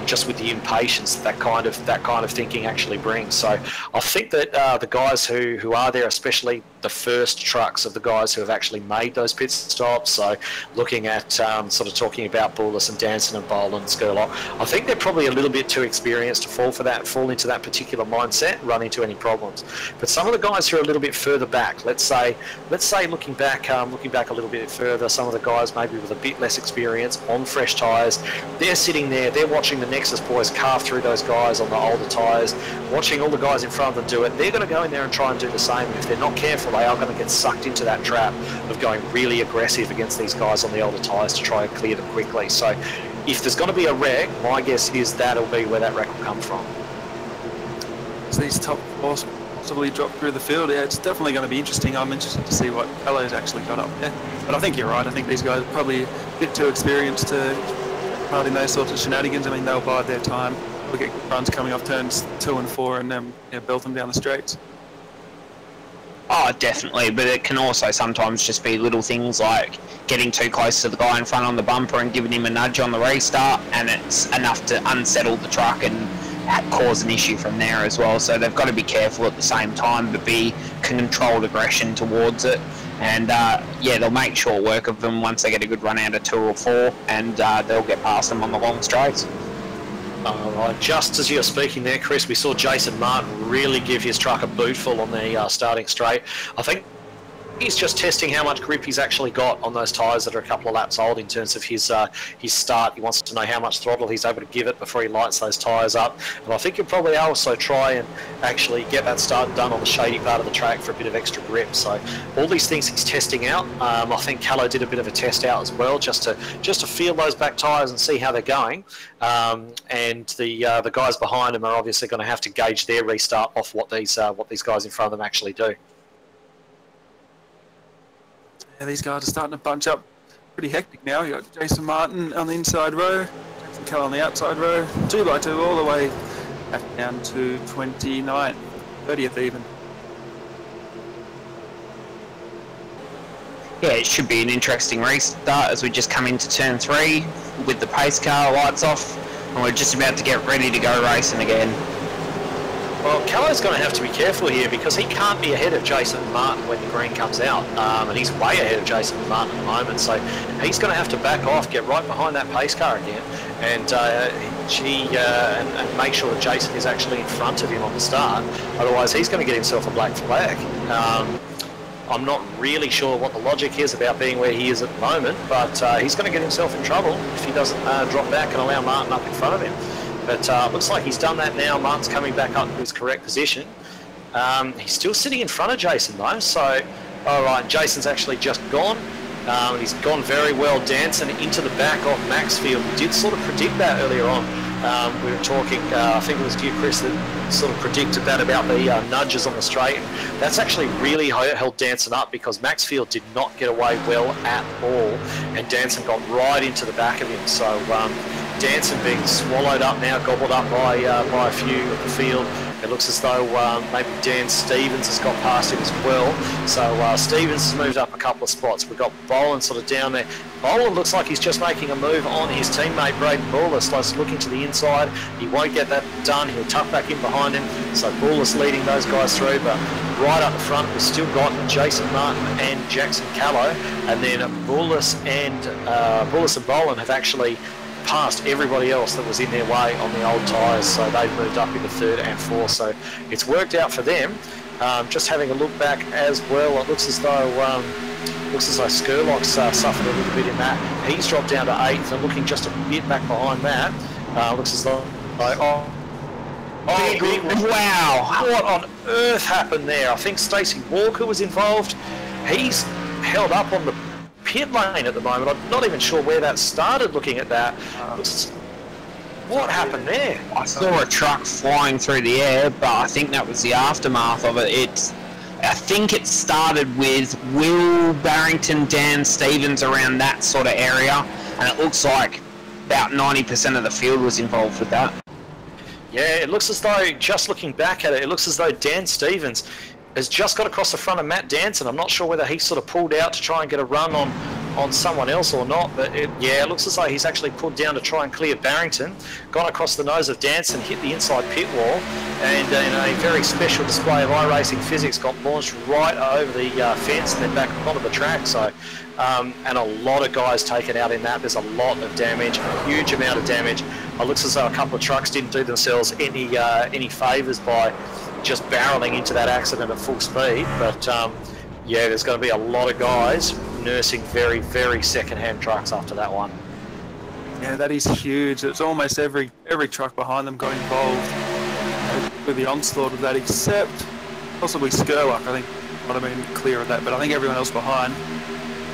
just with the impatience that kind of thinking actually brings. So I think that the guys who are there, especially the first trucks of the guys who have actually made those pit stops, so looking at sort of talking about Bullis and Danson and Boland and Skurlock, I think they're probably a little bit too experienced to fall into that particular mindset, run into any problems. But some of the guys who are a little bit further back, let's say looking back a little bit further, some of the guys maybe with a bit less experience on fresh tyres, they're sitting there, they're watching the Nexus boys carve through those guys on the older tyres, watching all the guys in front of them do it. They're going to go in there and try and do the same, and if they're not careful, they are going to get sucked into that trap of going really aggressive against these guys on the older tyres to try and clear them quickly. So if there's going to be a wreck, my guess is that'll be where that wreck will come from. So these top fours possibly drop through the field. Yeah, it's definitely going to be interesting. I'm interested to see what Hello's actually got up there. But I think you're right. I think these guys are probably a bit too experienced to part in those sorts of shenanigans. I mean, they'll bide their time. They'll get runs coming off turns 2 and 4 and then belt them down the straights. Oh, definitely, but it can also sometimes just be little things like getting too close to the guy in front on the bumper and giving him a nudge on the restart, and it's enough to unsettle the truck and cause an issue from there as well. So they've got to be careful at the same time, but be controlled aggression towards it. And yeah, they'll make short work of them once they get a good run out of 2 or 4, and they'll get past them on the long straights. Alright, just as you're speaking there, Chris, we saw Jason Martin really give his truck a bootful on the starting straight. I think he's just testing how much grip he's actually got on those tyres that are a couple of laps old in terms of his start. He wants to know how much throttle he's able to give it before he lights those tyres up. And I think he'll probably also try and actually get that start done on the shady part of the track for a bit of extra grip. So all these things he's testing out. I think Callow did a bit of a test out as well, just to feel those back tyres and see how they're going. And the guys behind him are obviously going to have to gauge their restart off what these guys in front of them actually do. Yeah, these guys are starting to bunch up pretty hectic now. You got Jason Martin on the inside row, Jason Kell on the outside row, 2x2 all the way back down to 29th, 30th even. Yeah, it should be an interesting restart as we just come into turn 3 with the pace car lights off, and we're just about to get ready to go racing again. Well, Callow's going to have to be careful here because he can't be ahead of Jason Martin when the green comes out, and he's way ahead of Jason Martin at the moment, so he's going to have to back off, get right behind that pace car again, and and make sure that Jason is actually in front of him on the start. Otherwise, he's going to get himself a black flag. I'm not really sure what the logic is about being where he is at the moment, but he's going to get himself in trouble if he doesn't drop back and allow Martin up in front of him. But looks like he's done that now. Martin's coming back up to his correct position. He's still sitting in front of Jason though, so all right, Jason's actually just gone. He's gone very well, Danson into the back of Maxfield. We did sort of predict that earlier on. We were talking, I think it was you, Chris, that sort of predicted that about the nudges on the straight. That's actually really held Danson up because Maxfield did not get away well at all, and Danson got right into the back of him. So Danson being swallowed up now, gobbled up by a few of the field. It looks as though maybe Dan Stevens has got past him as well. So Stevens has moved up a couple of spots. We've got Boland sort of down there. Boland looks like he's just making a move on his teammate Braden Bullis. Like looking to the inside. He won't get that done. He'll tuck back in behind him. So Bullis leading those guys through. But right up the front, we've still got Jason Martin and Jackson Callow. And then Bullis and Boland have actually past everybody else that was in their way on the old tyres, so they've moved up into 3rd and 4th, so it's worked out for them. Just having a look back as well, it looks as though Skurlock's suffered a little bit in that. He's dropped down to 8th and looking just a bit back behind that. Looks as though big wow, what on earth happened there? I think Stacey Walker was involved. He's held up on the pit lane at the moment. I'm not even sure where that started looking at that. What happened there? I saw a truck flying through the air, but I think that was the aftermath of it. I think it started with Will Barrington, Dan Stevens, around that sort of area, and it looks like about 90% of the field was involved with that. Yeah, it looks as though, just looking back at it, it looks as though Dan Stevens has just got across the front of Matt Danson. I'm not sure whether he sort of pulled out to try and get a run on someone else or not, but it looks as though he's actually pulled down to try and clear Barrington, gone across the nose of Danson, hit the inside pit wall, and in a very special display of iRacing physics, got launched right over the fence and then back onto the track. So, and a lot of guys taken out in that. There's a lot of damage, a huge amount of damage. It looks as though a couple of trucks didn't do themselves any favours by just barreling into that accident at full speed, but yeah, there's going to be a lot of guys nursing very, very second-hand trucks after that one. Yeah, that is huge. It's almost every truck behind them got involved with the onslaught of that, except possibly Skurlock. I think might have been clear of that, but I think everyone else behind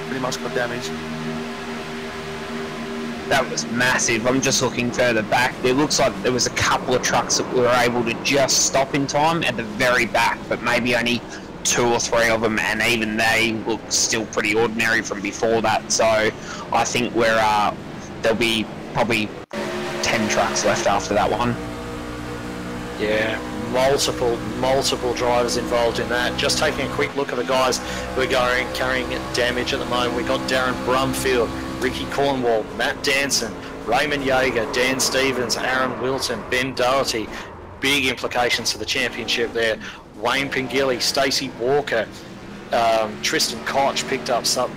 pretty much got damaged. That was massive. I'm just looking further back. It looks like there was a couple of trucks that were able to just stop in time at the very back, but maybe only 2 or 3 of them, and even they look still pretty ordinary from before that. So I think there'll be probably 10 trucks left after that one. Yeah, multiple drivers involved in that. Just taking a quick look at the guys who are carrying damage at the moment. We got Darren Brumfield, Ricky Cornwall, Matt Danson, Raymond Yeager, Dan Stevens, Aaron Wilton, Ben Doherty. Big implications for the championship there. Wayne Pingilly, Stacey Walker, Tristan Koch picked up some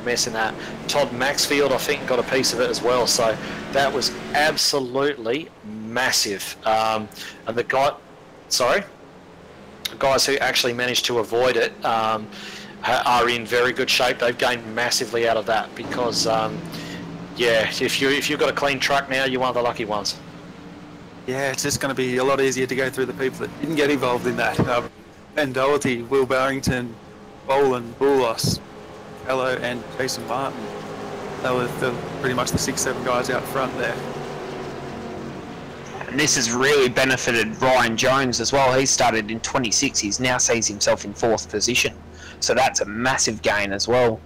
mess in that. Todd Maxfield, I think, got a piece of it as well. So that was absolutely massive. And the guys who actually managed to avoid it are in very good shape. They've gained massively out of that because, yeah, if you've got a clean truck now, you're one of the lucky ones. Yeah, it's just going to be a lot easier to go through the people that didn't get involved in that. Ben Doherty, Will Barrington, Boland, Boulos, Hello, and Jason Martin. They were pretty much the 6-7 guys out front there. And this has really benefited Ryan Jones as well. He started in 26. He now sees himself in 4th position. So that's a massive gain as well.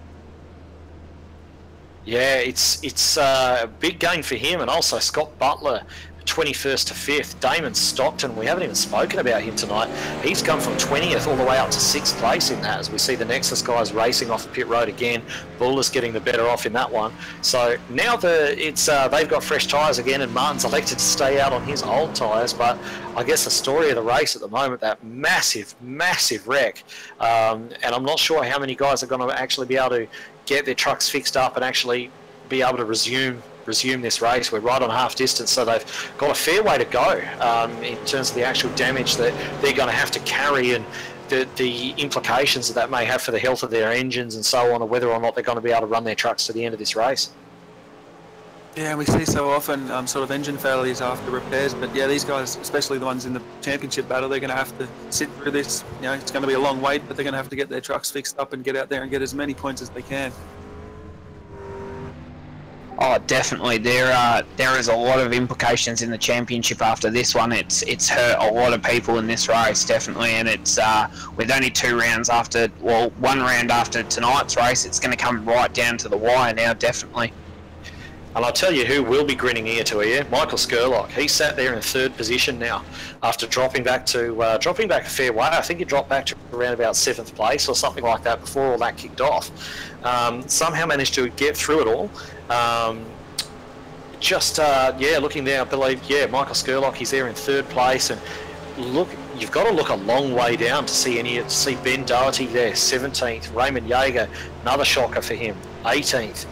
Yeah, it's a big gain for him, and also Scott Butler, 21st to 5th. Damon Stockton, we haven't even spoken about him tonight. He's come from 20th all the way up to 6th place in that, as we see the Nexus guys racing off the pit road again. Buller's getting the better off in that one. So now they've got fresh tyres again, and Martin's elected to stay out on his old tyres. But I guess the story of the race at the moment, that massive wreck, and I'm not sure how many guys are going to actually be able to get their trucks fixed up and actually be able to resume this race. We're right on half distance, so they've got a fair way to go in terms of the actual damage that they're going to have to carry, and the implications that may have for the health of their engines and so on, or whether or not they're going to be able to run their trucks to the end of this race. Yeah, we see so often sort of engine failures after repairs, but yeah, these guys, especially the ones in the championship battle, they're going to have to sit through this. You know, it's going to be a long wait, but they're going to have to get their trucks fixed up and get out there and get as many points as they can. Oh, definitely. There is a lot of implications in the championship after this one. It's hurt a lot of people in this race, definitely, and it's with only 2 rounds after, well, 1 round after tonight's race, it's going to come right down to the wire now, definitely. And I'll tell you who will be grinning ear to ear, Michael Skurlock. He sat there in 3rd position now after dropping back a fair way. I think he dropped back to around about 7th place or something like that before all that kicked off. Somehow managed to get through it all. Looking there, I believe, Michael Skurlock, he's there in 3rd place, and look, you've got to look a long way down to see Ben Doherty there, 17th, Raymond Yeager, another shocker for him, 18th.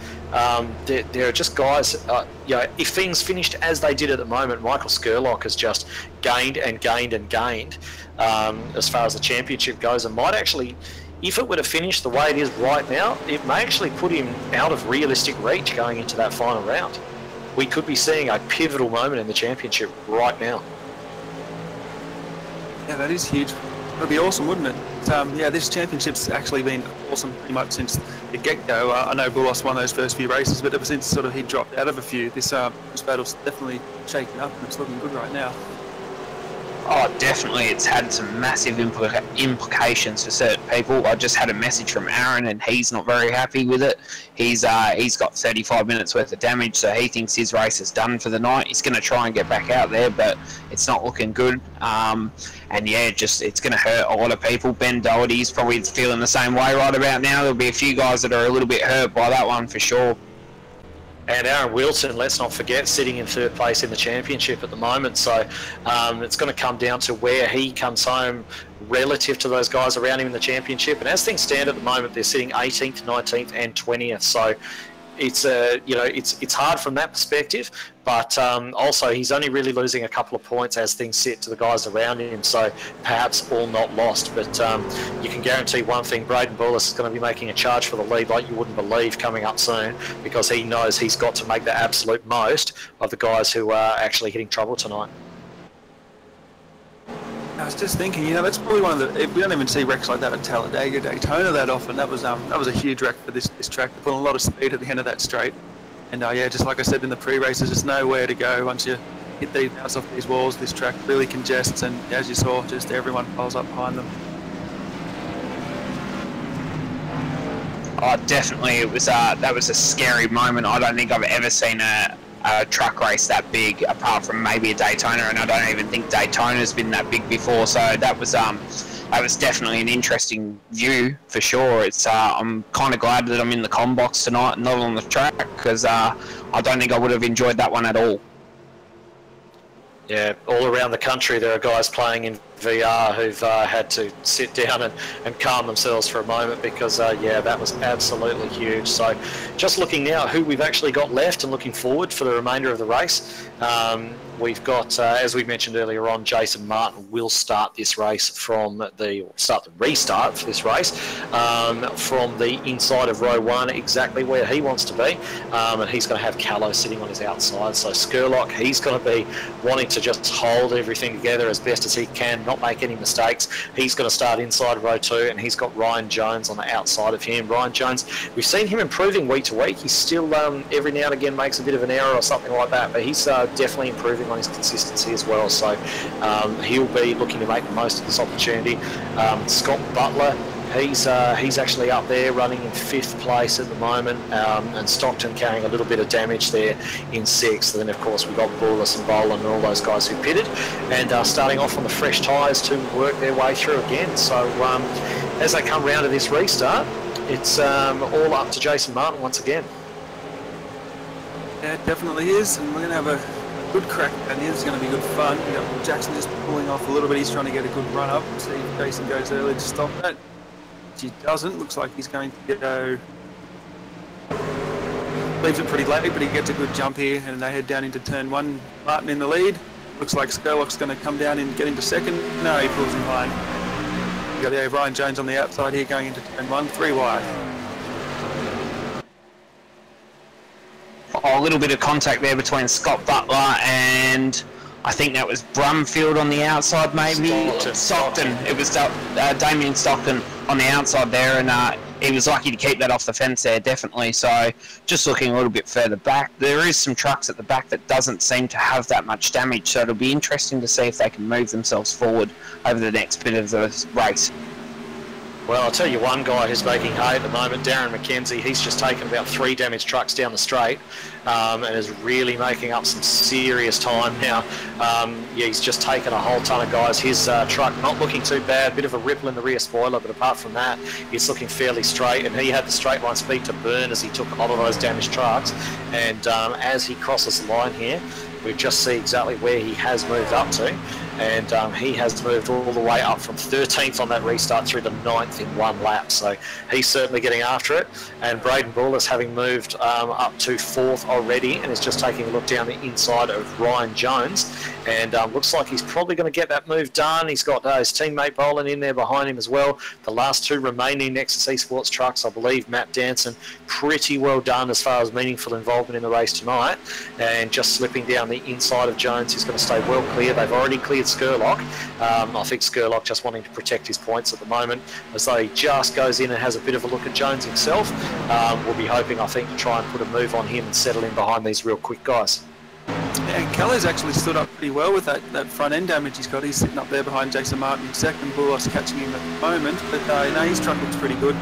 There are just guys, if things finished as they did at the moment, Michael Skurlock has just gained and gained and gained as far as the championship goes, and might actually, if it were to finish the way it is right now, it may actually put him out of realistic reach going into that final round. We could be seeing a pivotal moment in the championship right now. Yeah, that is huge. That'd be awesome, wouldn't it? This championship's actually been awesome pretty much since the get-go. I know Boulos won those first few races, but ever since sort of he dropped out of a few, this battle's definitely shaken up and it's looking good right now. Oh, definitely. It's had some massive implications for certain people. I just had a message from Aaron, and he's not very happy with it. He's got 35 minutes worth of damage, so he thinks his race is done for the night. He's going to try and get back out there, but it's not looking good. And yeah, it's going to hurt a lot of people. Ben Doherty's probably feeling the same way right about now. There'll be a few guys that are a little bit hurt by that one for sure. And Aaron Wilson, let's not forget, sitting in third place in the championship at the moment. So it's going to come down to where he comes home relative to those guys around him in the championship. And as things stand at the moment, they're sitting 18th, 19th and 20th. So it's it's hard from that perspective, but also he's only really losing a couple of points as things sit to the guys around him, so perhaps all not lost. But you can guarantee one thing, Braden Bullis is going to be making a charge for the lead like you wouldn't believe coming up soon, because he knows he's got to make the absolute most of the guys who are actually hitting trouble tonight. I was just thinking, that's probably one of the. We don't even see wrecks like that at Talladega, Daytona that often. That was a huge wreck for this track. They're pulling a lot of speed at the end of that straight, and yeah, just like I said in the pre-races, there's nowhere to go once you hit these bounce off these walls. This track really congests, and as you saw, just everyone piles up behind them. Oh, definitely, it was that was a scary moment. I don't think I've ever seen a truck race that big, apart from maybe a Daytona, and I don't even think Daytona's been that big before. So that was definitely an interesting view for sure. I'm kind of glad that I'm in the comm box tonight and not on the track, because I don't think I would have enjoyed that one at all. Yeah, all around the country there are guys playing in VR who've had to sit down and calm themselves for a moment, because yeah, that was absolutely huge. So just looking now who we've actually got left and looking forward for the remainder of the race, we've got, as we mentioned earlier on, Jason Martin will start this race from the restart for this race from the inside of row 1, exactly where he wants to be, and he's going to have Callow sitting on his outside. So Skurlock, he's going to be wanting to just hold everything together as best as he can, not make any mistakes. He's going to start inside row 2, and he's got Ryan Jones on the outside of him. Ryan Jones, we've seen him improving week to week. He still every now and again makes a bit of an error or something like that, but he's definitely improving on his consistency as well. So he'll be looking to make the most of this opportunity. Scott Butler, he's actually up there running in 5th place at the moment, and Stockton carrying a little bit of damage there in 6th. And then of course we've got Bullis and Boland and all those guys who pitted, and starting off on the fresh tyres to work their way through again. So as they come round to this restart, it's all up to Jason Martin once again. Yeah, it definitely is, and we're going to have a good crack down here. It's going to be good fun. You know, Jackson just pulling off a little bit. He's trying to get a good run up. See if Jason goes early to stop that. He doesn't. Looks like he's going to go. Leaves it pretty late, but he gets a good jump here, and they head down into turn 1. Martin in the lead. Looks like Skurlock's going to come down and get into 2nd. No, he pulls in line. You got Ryan Jones on the outside here going into turn 1, 3 wide. Oh, a little bit of contact there between Scott Butler and I think that was Brumfield on the outside, maybe. Stockton. It was Damien Stockton on the outside there, and he was lucky to keep that off the fence there, definitely. So just looking a little bit further back, there is some trucks at the back that doesn't seem to have that much damage, so it'll be interesting to see if they can move themselves forward over the next bit of the race. Well, I'll tell you one guy who's making hay at the moment, Darren McKenzie. He's just taken about 3 damaged trucks down the straight, and is really making up some serious time now. Yeah, he's just taken a whole ton of guys. His truck not looking too bad, bit of a ripple in the rear spoiler, but apart from that, it's looking fairly straight, and he had the straight line speed to burn as he took a lot of those damaged trucks. And as he crosses the line here, we just see exactly where he has moved up to, and he has moved all the way up from 13th on that restart through to 9th in 1 lap. So he's certainly getting after it. And Braden Bullis, having moved up to 4th already, and is just taking a look down the inside of Ryan Jones, and looks like he's probably going to get that move done. He's got his teammate Boland in there behind him as well. The last 2 remaining Nexus Esports trucks, I believe Matt Danson, pretty well done as far as meaningful involvement in the race tonight, and just slipping down the inside of Jones. He's going to stay well clear. They've already cleared Skurlock. I think Skurlock just wanting to protect his points at the moment, as though he just goes in and has a bit of a look at Jones himself. We'll be hoping, I think, to try and put a move on him and settle in behind these real quick guys. And Kelly's actually stood up pretty well with that front end damage he's got. He's sitting up there behind Jason Martin in second. Boulos catching him at the moment, but his truck looks pretty good.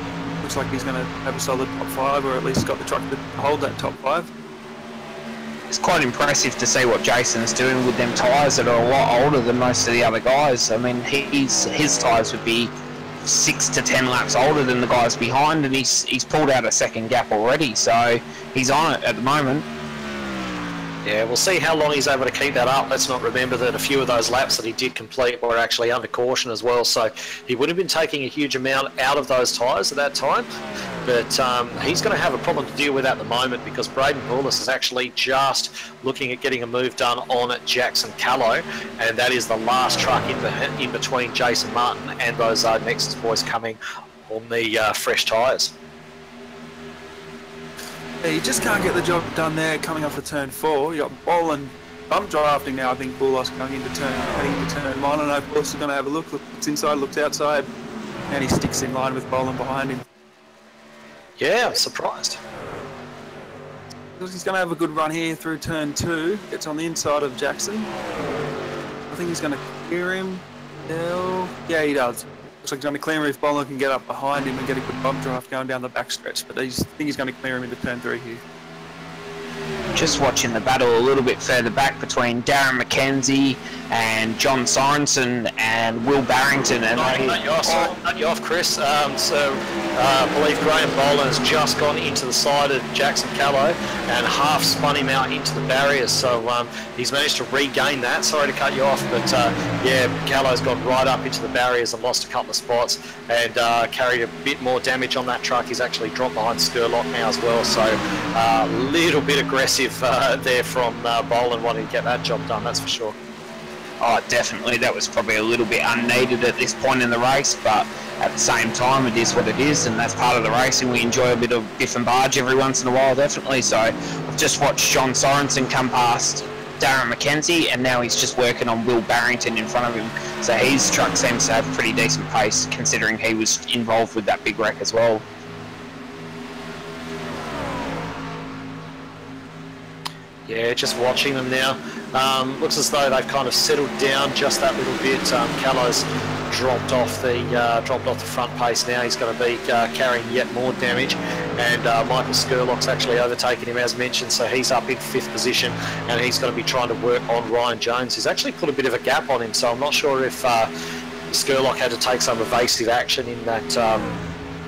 Looks like he's going to have a solid top 5, or at least got the truck to hold that top 5. It's quite impressive to see what Jason's doing with them tyres that are a lot older than most of the other guys. I mean, his tyres would be 6 to 10 laps older than the guys behind, and he's pulled out a second gap already, so he's on it at the moment. Yeah, we'll see how long he's able to keep that up. Let's not remember that a few of those laps that he did complete were actually under caution as well, so he would have been taking a huge amount out of those tyres at that time, but he's going to have a problem to deal with at the moment, because Braden Boulos is actually just looking at getting a move done on Jackson Callow, and that is the last truck in between Jason Martin and those Nexus boys coming on the fresh tyres. Yeah, you just can't get the job done there coming off the turn 4. You got Boland bump drafting now. I think Boulos heading into turn 1. I don't know if Boulos is going to have a look. Looks inside, looks outside, and he sticks in line with Boland behind him. Yeah, I'm surprised. He's going to have a good run here through turn 2. Gets on the inside of Jackson. I think he's going to clear him. Yeah, he does. Looks like he's going to clear him if Boland can get up behind him and get a good bump draft going down the back stretch. But I think he's going to clear him into turn 3 here. Just watching the battle a little bit further back between Darren McKenzie and John Sorensen and Will Barrington. And cut you off, Chris. I believe Graham Boland has just gone into the side of Jackson Callow and half spun him out into the barriers. So he's managed to regain that. Sorry to cut you off, but yeah, Callow's gone right up into the barriers and lost a couple of spots and carried a bit more damage on that truck. He's actually dropped behind Skurlock now as well. So a little bit aggressive there from Boland wanting to get that job done, that's for sure. Oh, definitely. That was probably a little bit unneeded at this point in the race, but at the same time, it is what it is, and that's part of the racing. We enjoy a bit of biff and barge every once in a while, definitely. So I've just watched John Sorensen come past Darren McKenzie, and now he's just working on Will Barrington in front of him. So his truck seems to have pretty decent pace, considering he was involved with that big wreck as well. Yeah, just watching them now. Looks as though they've kind of settled down just that little bit. Callow's dropped off the front pace now. He's going to be carrying yet more damage, and Michael Skurlock's actually overtaken him as mentioned, so he's up in 5th position, and he's going to be trying to work on Ryan Jones. He's actually put a bit of a gap on him, so I'm not sure if Skurlock had to take some evasive action in that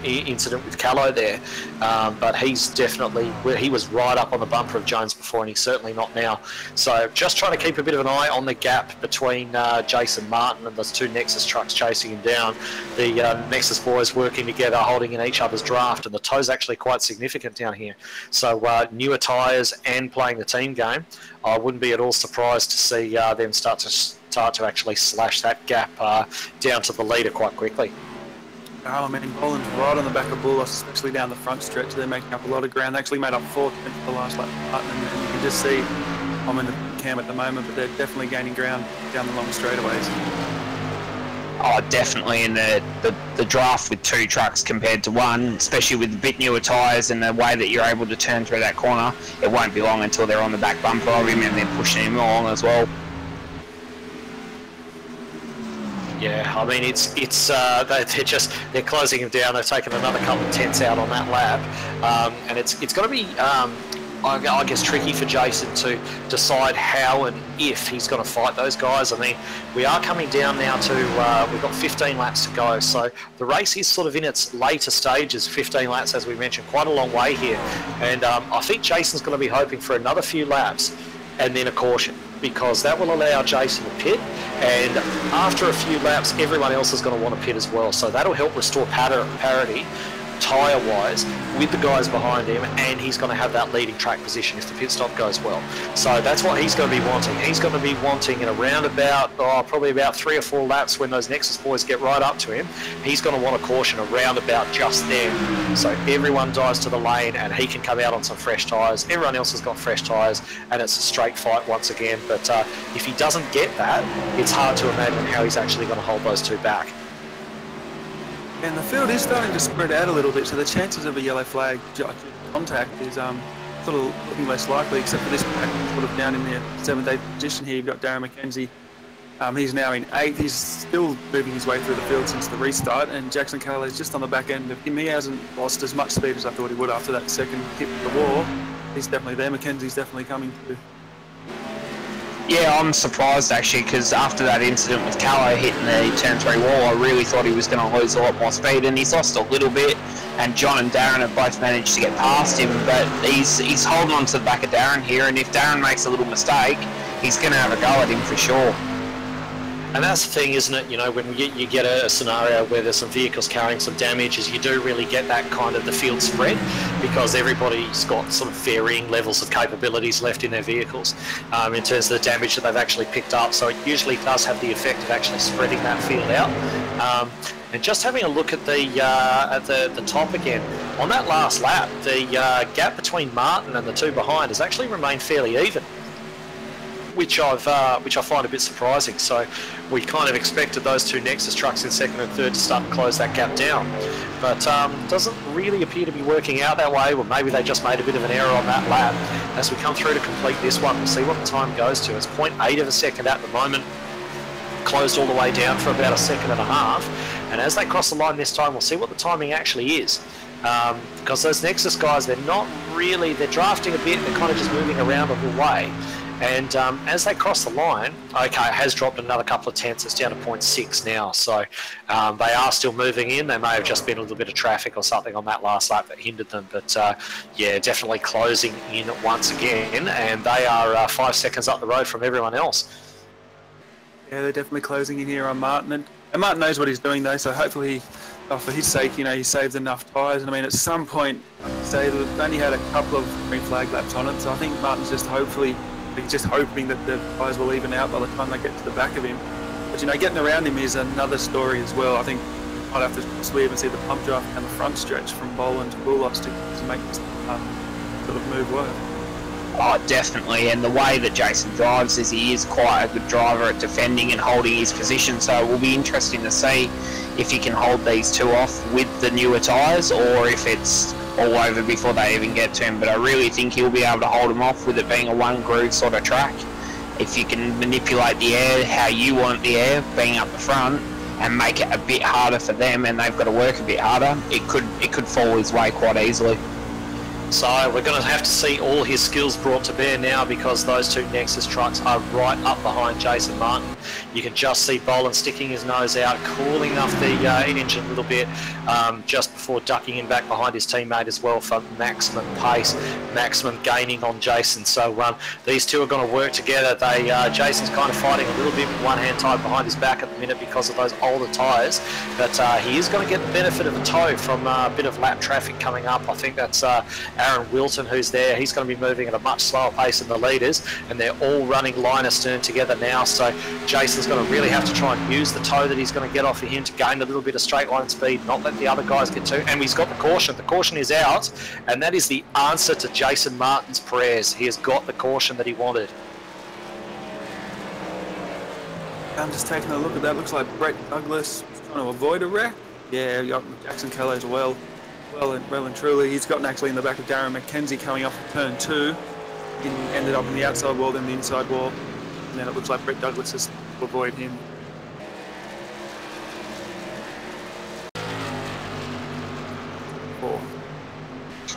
incident with Callow there, but he's definitely, he was right up on the bumper of Jones before, and he's certainly not now. So just trying to keep a bit of an eye on the gap between Jason Martin and those two Nexus trucks chasing him down. The Nexus boys working together, holding in each other's draft, and the tow's actually quite significant down here. So newer tyres and playing the team game, I wouldn't be at all surprised to see them start to actually slash that gap down to the leader quite quickly. I mean, Boland's right on the back of Boulos, especially down the front stretch. They're making up a lot of ground. They actually made up 4th for the last lap, and you can just see, I'm in the cam at the moment, but they're definitely gaining ground down the long straightaways. Oh, definitely in the draft with 2 trucks compared to 1, especially with the bit newer tyres and the way that you're able to turn through that corner. It won't be long until they're on the back bumper of him and they're pushing him along as well. Yeah, I mean they're closing him down. They've taken another couple of tenths out on that lap, and it's going to be I guess tricky for Jason to decide how and if he's going to fight those guys. I mean, we are coming down now to we've got 15 laps to go, so the race is sort of in its later stages. 15 laps, as we mentioned, quite a long way here, and I think Jason's going to be hoping for another few laps and then a caution, because that will allow Jason to pit, and after a few laps everyone else is going to want to pit as well, so that'll help restore parity tyre-wise with the guys behind him, and he's going to have that leading track position if the pit stop goes well. So that's what he's going to be wanting. He's going to be wanting in around about, probably about 3 or 4 laps when those Nexus boys get right up to him, he's going to want a caution around about just then. So everyone dives to the lane and he can come out on some fresh tyres. Everyone else has got fresh tyres and it's a straight fight once again. But if he doesn't get that, it's hard to imagine how he's actually going to hold those two back. And the field is starting to spread out a little bit, so the chances of a yellow flag contact is sort of looking less likely, except for this pack sort of down in the 7th, 8th position here. You've got Darren McKenzie. He's now in 8th. He's still moving his way through the field since the restart, and Jackson Calais is just on the back end of him. He hasn't lost as much speed as I thought he would after that second hit of the wall. He's definitely there. McKenzie's definitely coming too. Yeah, I'm surprised actually, because after that incident with Calais hitting the turn 3 wall, I really thought he was going to lose a lot more speed, and he's lost a little bit. And John and Darren have both managed to get past him, but he's holding on to the back of Darren here, and if Darren makes a little mistake, he's going to have a go at him for sure. And that's the thing, isn't it? You know, when you get a scenario where there's some vehicles carrying some damage, is you do really get that kind of the field spread, because everybody's got sort of varying levels of capabilities left in their vehicles in terms of the damage that they've actually picked up. So it usually does have the effect of actually spreading that field out. And just having a look at the top again, on that last lap, the gap between Martin and the two behind has actually remained fairly even, which I find a bit surprising. So we kind of expected those two Nexus trucks in 2nd and 3rd to start to close that gap down, but doesn't really appear to be working out that way. Well, maybe they just made a bit of an error on that lap. As we come through to complete this one, we'll see what the time goes to. It's 0.8 of a second at the moment, closed all the way down for about 1.5 seconds, and as they cross the line this time, we'll see what the timing actually is. Because those Nexus guys, they're drafting a bit, they're kind of just moving around on the way. And as they cross the line, okay, it has dropped another couple of tenths. It's down to 0.6 now. So they are still moving in. They may have just been a little bit of traffic or something on that last lap that hindered them. But yeah, definitely closing in once again. And they are 5 seconds up the road from everyone else. Yeah, they're definitely closing in here on Martin. And Martin knows what he's doing, though, so hopefully, for his sake, you know, he saved enough tyres. And I mean, at some point, I'd say they've only had a couple of green flag laps on it. So I think Martin's just hoping that the tyres will even out by the time they get to the back of him. But, you know, getting around him is another story as well. I think you might have to possibly even see the pump draft down the front stretch from Boland to Boulos to make this sort of move work. Oh, definitely, and the way that Jason drives is he is quite a good driver at defending and holding his position, so it will be interesting to see if he can hold these two off with the newer tyres or if it's all over before they even get to him. But I really think he'll be able to hold them off with it being a one groove sort of track. If you can manipulate the air how you want the air, being up the front, and make it a bit harder for them, and they've got to work a bit harder, it could fall his way quite easily. So we're going to have to see all his skills brought to bear now, because those two Nexus trucks are right up behind Jason Martin. You can just see Boland sticking his nose out, cooling off the engine a little bit just before ducking in back behind his teammate as well for maximum pace, maximum gaining on Jason. So these two are going to work together. Jason's kind of fighting a little bit with one hand tied behind his back at the minute because of those older tyres, but he is going to get the benefit of a tow from a bit of lap traffic coming up. I think that's Aaron Wilton who's there. He's going to be moving at a much slower pace than the leaders, and they're all running line astern together now. So Jason's going to really have to try and use the tow that he's going to get off of him to gain a little bit of straight line speed, not let the other guys get to. And he's got the caution. The caution is out, and that is the answer to Jason Martin's prayers. He has got the caution that he wanted. I'm just taking a look at that. Looks like Brett Douglas trying to avoid a wreck. Yeah, you got Jackson Calais as well. Well and truly, he's gotten actually in the back of Darren McKenzie coming off of turn 2. He ended up in the outside wall, then the inside wall, and then it looks like Brett Douglas has to avoid him.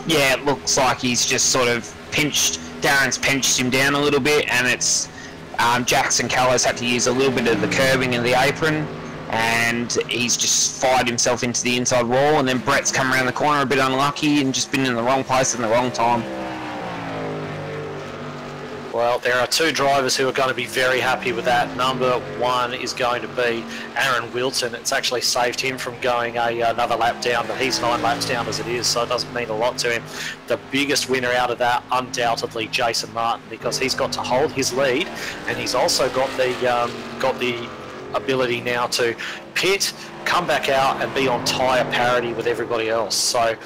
Yeah, it looks like he's just sort of Darren's pinched him down a little bit, and it's Jackson Calais had to use a little bit of the curbing of the apron, and he's just fired himself into the inside wall, and then Brett's come around the corner a bit unlucky and just been in the wrong place at the wrong time. Well, there are two drivers who are going to be very happy with that. Number one is going to be Aaron Wilton. It's actually saved him from going another lap down, but he's 9 laps down as it is, so it doesn't mean a lot to him. The biggest winner out of that, undoubtedly, Jason Martin, because he's got to hold his lead, and he's also got the ability now to pit, come back out and be on tyre parity with everybody else. So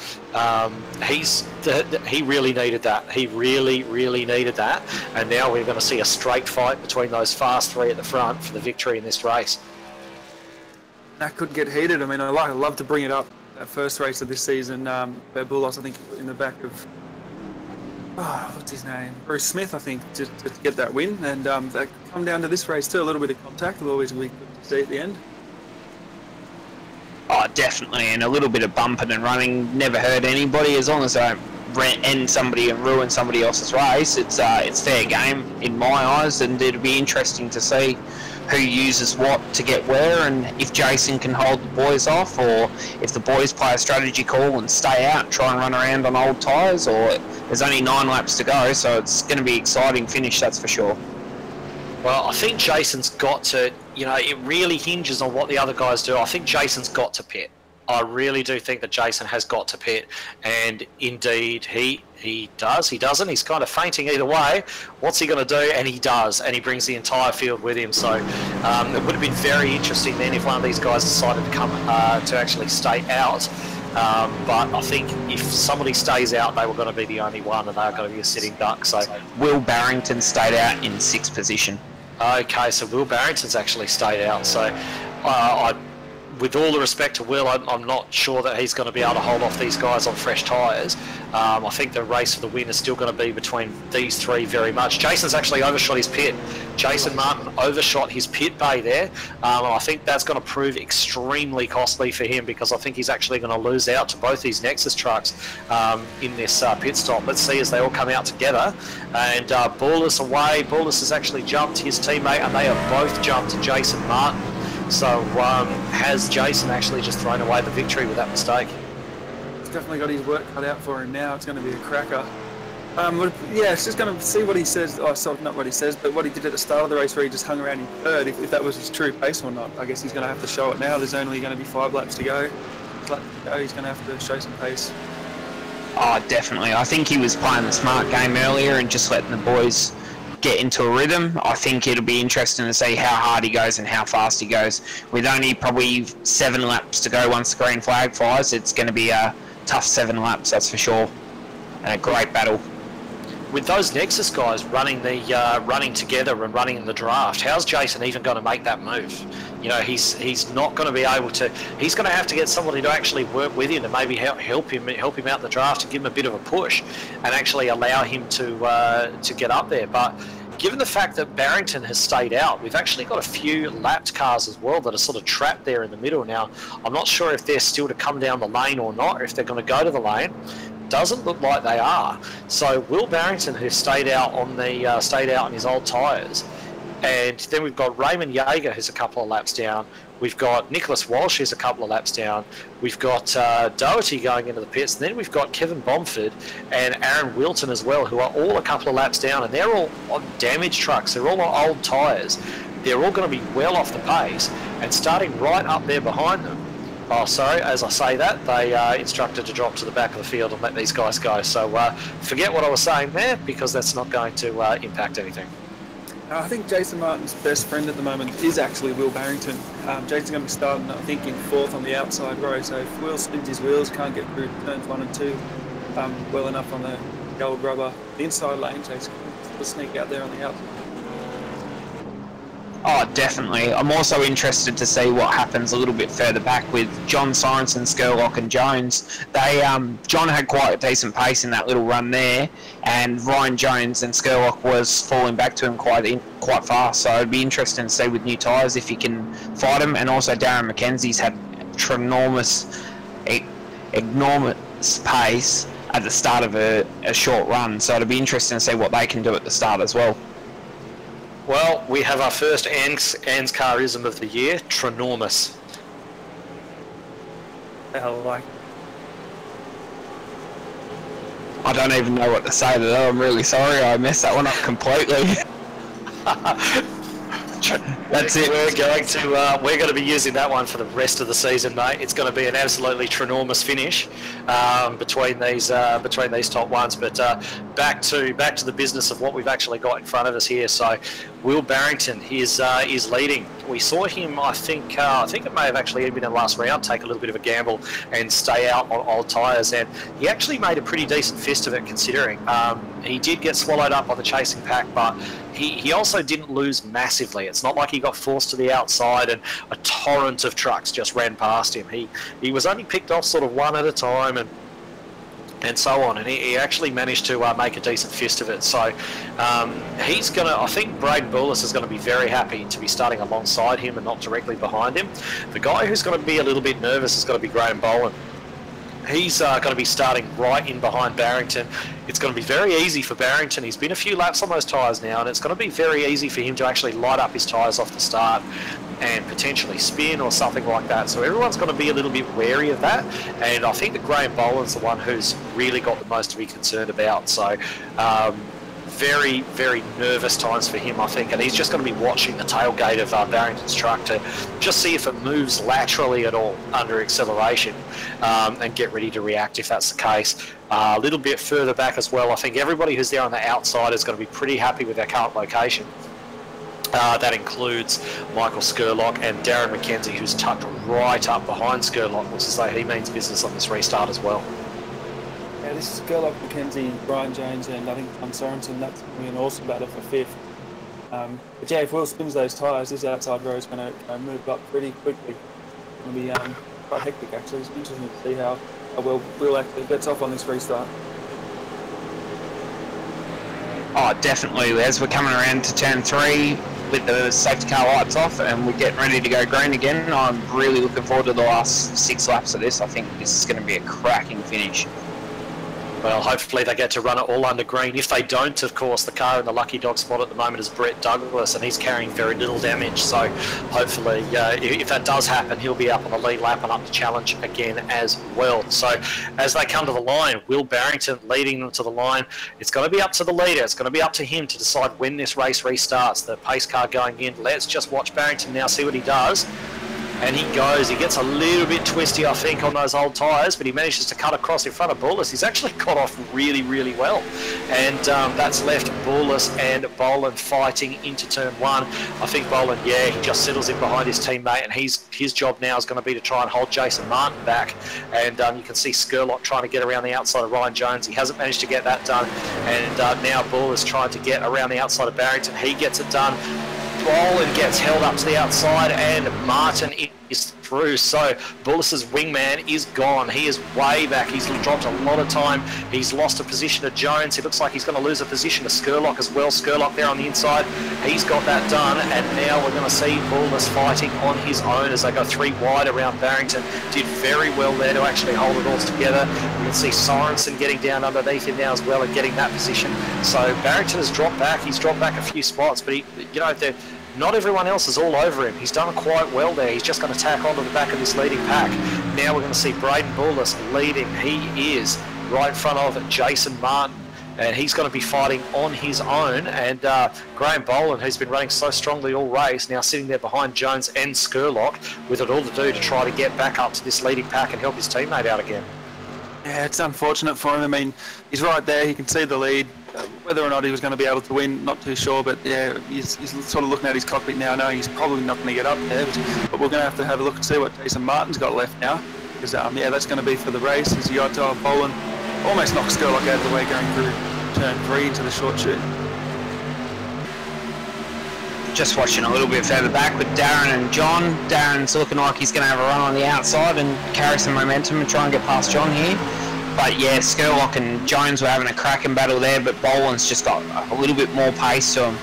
he really needed that. He really needed that. And now we're going to see a straight fight between those fast three at the front for the victory in this race. That could get heated. I mean, I love to bring it up. That first race of this season, Boulos, I think, in the back of what's his name? Bruce Smith, I think, to get that win. And they come down to this race too. A little bit of contact will always be good to see at the end. Oh, definitely, and a little bit of bumping and running never hurt anybody. As long as they don't end somebody and ruin somebody else's race, it's fair game in my eyes, and it'll be interesting to see who uses what to get where, and if Jason can hold the boys off, or if the boys play a strategy call and stay out and try and run around on old tyres, or there's only 9 laps to go, so it's going to be an exciting finish, that's for sure. Well, I think Jason's got to, it really hinges on what the other guys do. I think Jason's got to pit. I really do think that Jason has got to pit, and indeed he does. He doesn't. He's kind of fainting either way. What's he going to do? And he does, and he brings the entire field with him. So it would have been very interesting then if one of these guys decided to come to actually stay out. But I think if somebody stays out, they were going to be the only one, and they're going to be a sitting duck. So Will Barrington stayed out in 6th position. Okay, so Will Barrington's actually stayed out. So with all the respect to Will, I'm not sure that he's going to be able to hold off these guys on fresh tyres. I think the race for the win is still going to be between these three very much. Jason's actually overshot his pit. Jason Martin overshot his pit bay there. I think that's going to prove extremely costly for him, because I think he's actually going to lose out to both these Nexus trucks in this pit stop. Let's see as they all come out together. And Ballas away. Ballas has actually jumped his teammate, and they have both jumped Jason Martin. So has Jason actually just thrown away the victory with that mistake? He's definitely got his work cut out for him now. It's going to be a cracker. Yeah, it's just going to see what he says. Oh, sorry, not what he says, but what he did at the start of the race, where he just hung around in third, if that was his true pace or not. I guess he's going to have to show it now. There's only going to be 5 laps to go. He's going to have to show some pace. Oh, definitely. I think he was playing the smart game earlier and just letting the boys get into a rhythm. I think it'll be interesting to see how hard he goes and how fast he goes. With only probably 7 laps to go once the green flag flies, it's going to be a tough 7 laps, that's for sure, and a great battle. With those Nexus guys running together and running in the draft, how's Jason even going to make that move? He's not going to be able to. He's going to have to get somebody to actually work with him and maybe help him out in the draft and give him a bit of a push and actually allow him to get up there. But given the fact that Barrington has stayed out, we've actually got a few lapped cars as well that are sort of trapped there in the middle now. I'm not sure if they're still to come down the lane or not, or if they're going to go to the lane. Doesn't look like they are. So Will Barrington, who stayed out on his old tyres, and then we've got Raymond Yeager, who's a couple of laps down. We've got Nicholas Walsh, who's a couple of laps down. We've got Doherty going into the pits. And then we've got Kevin Bomford and Aaron Wilton as well, who are all a couple of laps down. And they're all on damaged trucks. They're all on old tyres. They're all going to be well off the pace. And starting right up there behind them, oh, sorry, as I say that, they instructed to drop to the back of the field and let these guys go. So forget what I was saying there, because that's not going to impact anything. I think Jason Martin's best friend at the moment is actually Will Barrington. Jason's going to be starting, I think, in 4th on the outside row. So if Will spins his wheels, can't get through turns 1 and 2 well enough on the old rubber, the inside lane, Jason will sneak out there on the outside. Oh, definitely. I'm also interested to see what happens a little bit further back with John Sorensen, Skurlock and Jones. John had quite a decent pace in that little run there, and Ryan Jones and Skurlock was falling back to him quite fast. So it'd be interesting to see with new tyres if he can fight him. And also Darren McKenzie's had enormous pace at the start of a short run. So it'll be interesting to see what they can do at the start as well. Well, we have our first ANZCARism of the year, Trinormous. I don't even know what to say to that. I'm really sorry. I messed that one up completely. That's it. We're going to be using that one for the rest of the season, mate. It's going to be an absolutely trinormous finish between these top ones. But back to the business of what we've actually got in front of us here. So Will Barrington is leading. We saw him, I think it may have actually been in the last round, take a little bit of a gamble and stay out on old tyres, and he actually made a pretty decent fist of it, considering he did get swallowed up by the chasing pack, but he also didn't lose massively. It's not like he got forced to the outside and a torrent of trucks just ran past him. He was only picked off sort of one at a time, and and so on, and he actually managed to make a decent fist of it. So he's going to, I think Braden Bullis is going to be very happy to be starting alongside him and not directly behind him. The guy who's going to be a little bit nervous is going to be Graham Boland. He's going to be starting right in behind Barrington. It's going to be very easy for Barrington. He's been a few laps on those tyres now, and it's going to be very easy for him to actually light up his tyres off the start and potentially spin or something like that. So everyone's going to be a little bit wary of that, and I think that Graham Boland's the one who's really got the most to be concerned about. So very, very nervous times for him, I think, and he's just going to be watching the tailgate of Barrington's truck to just see if it moves laterally at all under acceleration, and get ready to react if that's the case. A little bit further back as well, I think everybody who's there on the outside is going to be pretty happy with their current location. That includes Michael Skurlock and Darren McKenzie, who's tucked right up behind Skurlock. Looks as though he means business on this restart as well. Yeah, this is Skurlock, McKenzie, Brian Jones, and I think Tom Sorensen. That's going to be an awesome battle for fifth. But yeah, if Will spins those tyres, this outside row is going to move up pretty quickly. It's going to be quite hectic, actually. It's interesting to see how well Will actually gets off on this restart. Oh, definitely. As we're coming around to turn 3 with the safety car lights off and we're getting ready to go green again, I'm really looking forward to the last 6 laps of this. I think this is going to be a cracking finish. Well, hopefully they get to run it all under green. If they don't, of course, the car in the lucky dog spot at the moment is Brett Douglas, and he's carrying very little damage. So hopefully, if that does happen, he'll be up on the lead lap and up to challenge again as well. So as they come to the line, Will Barrington leading them to the line. It's going to be up to the leader. It's going to be up to him to decide when this race restarts. The pace car going in. Let's just watch Barrington now, see what he does. And he goes, he gets a little bit twisty, I think, on those old tyres, but he manages to cut across in front of Bullis. He's actually got off really, really well. And that's left Bullis and Boland fighting into turn 1. I think Boland, yeah, he just settles in behind his teammate, and his job now is going to be to try and hold Jason Martin back. And you can see Skurlock trying to get around the outside of Ryan Jones. He hasn't managed to get that done. And now Bullis trying to get around the outside of Barrington. He gets it done. Boland gets held up to the outside, and Martin is through. So Bullis's wingman is gone. He is way back. He's dropped a lot of time. He's lost a position to Jones. He looks like he's going to lose a position to Skurlock as well. Skurlock there on the inside. He's got that done, and now we're going to see Bullis fighting on his own as they go 3 wide around Barrington. Did very well there to actually hold it all together. You can see Sorensen getting down underneath him now as well and getting that position. So Barrington has dropped back. He's dropped back a few spots, but not everyone else is all over him. He's done quite well there. He's just going to tack onto the back of this leading pack. Now we're going to see Braden Bullis leading. He is right in front of Jason Martin, and he's going to be fighting on his own. And Graham Boland, who's been running so strongly all race, now sitting there behind Jones and Skurlock with it all to do to try to get back up to this leading pack and help his teammate out again. Yeah, it's unfortunate for him. I mean, he's right there. He can see the lead. Whether or not he was going to be able to win, not too sure. But yeah, he's sort of looking at his cockpit now. No, he's probably not going to get up there. But we're going to have a look and see what Jason Martin's got left now. Because yeah, that's going to be for the race. As you got Boland almost knocks Skurlock out of the way going through turn 3 into the short chute. Just watching a little bit further back with Darren and John. Darren's looking like he's going to have a run on the outside and carry some momentum and try and get past John here. But yeah, Skurlock and Jones were having a cracking battle there, but Boland's just got a little bit more pace to him.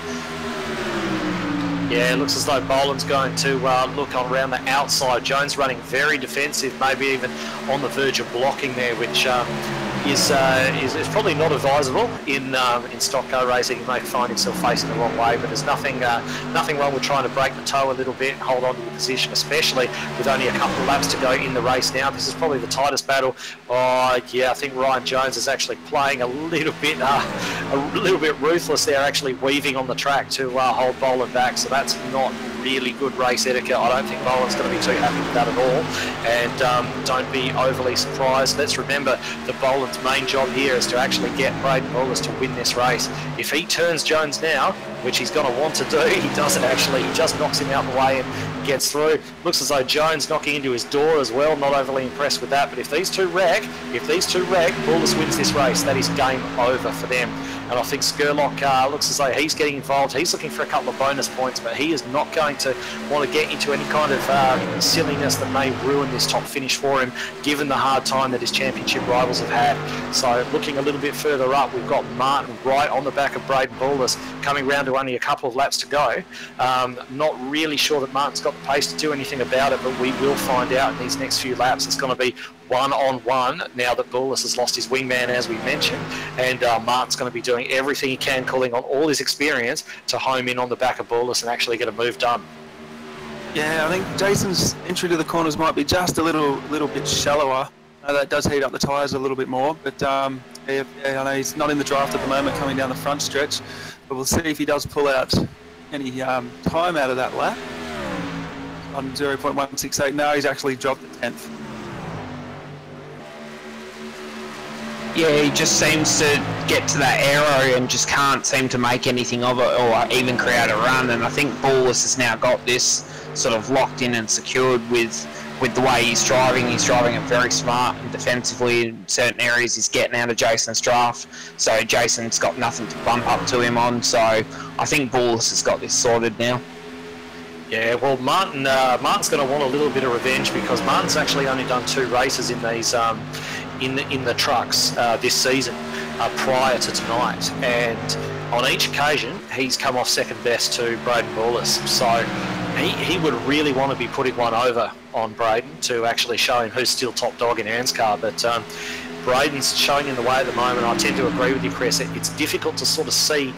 Yeah, it looks as though Boland's going to look on around the outside. Jones running very defensive, maybe even on the verge of blocking there, which is probably not advisable in stock car racing. He may find himself facing the wrong way, but there's nothing wrong with trying to break the toe a little bit and hold on to your position, especially with only a couple of laps to go in the race now. This is probably the tightest battle. Oh yeah, I think Ryan Jones is actually playing a little bit ruthless there, actually weaving on the track to hold Boland back. So that's not really good race etiquette. I don't think Boland's going to be too happy with that at all, and don't be overly surprised. Let's remember that Boland's main job here is to actually get Braden Bullis to win this race. If he turns Jones now, which he's going to want to do, he doesn't actually. He just knocks him out the way and gets through. Looks as though Jones knocking into his door as well. Not overly impressed with that, but if these two wreck, Bullis wins this race. That is game over for them. and I think Skurlock looks as though he's getting involved. He's looking for a couple of bonus points, but he is not going to want to get into any kind of silliness that may ruin this top finish for him, given the hard time that his championship rivals have had. So looking a little bit further up, we've got Martin right on the back of Braden Bullis, coming round to only a couple of laps to go. Not really sure that Martin's got the pace to do anything about it, but we will find out in these next few laps. It's going to be one-on-one now that Bullis has lost his wingman, as we mentioned, and Martin's going to be doing everything he can, calling on all his experience to home in on the back of Bullis and actually get a move done. Yeah, I think Jason's entry to the corners might be just a little bit shallower. That does heat up the tyres a little bit more, but yeah, I know he's not in the draft at the moment coming down the front stretch, but we'll see if he does pull out any time out of that lap. On 0.168, now he's actually dropped the 10th. Yeah, he just seems to get to that arrow and just can't seem to make anything of it or even create a run. And I think Bullis has now got this sort of locked in and secured with the way he's driving. He's driving it very smart and defensively in certain areas. He's getting out of Jason's draft, so Jason's got nothing to bump up to him on. So I think Bullis has got this sorted now. Yeah, well, Martin's going to want a little bit of revenge, because Martin's actually only done 2 races in these in the trucks this season prior to tonight, and on each occasion he's come off second best to Braden Bullis. So he would really want to be putting one over on Braden to actually show him who's still top dog in ANZCAR. But Braden's showing in the way at the moment. I tend to agree with you, Chris. It's difficult to sort of see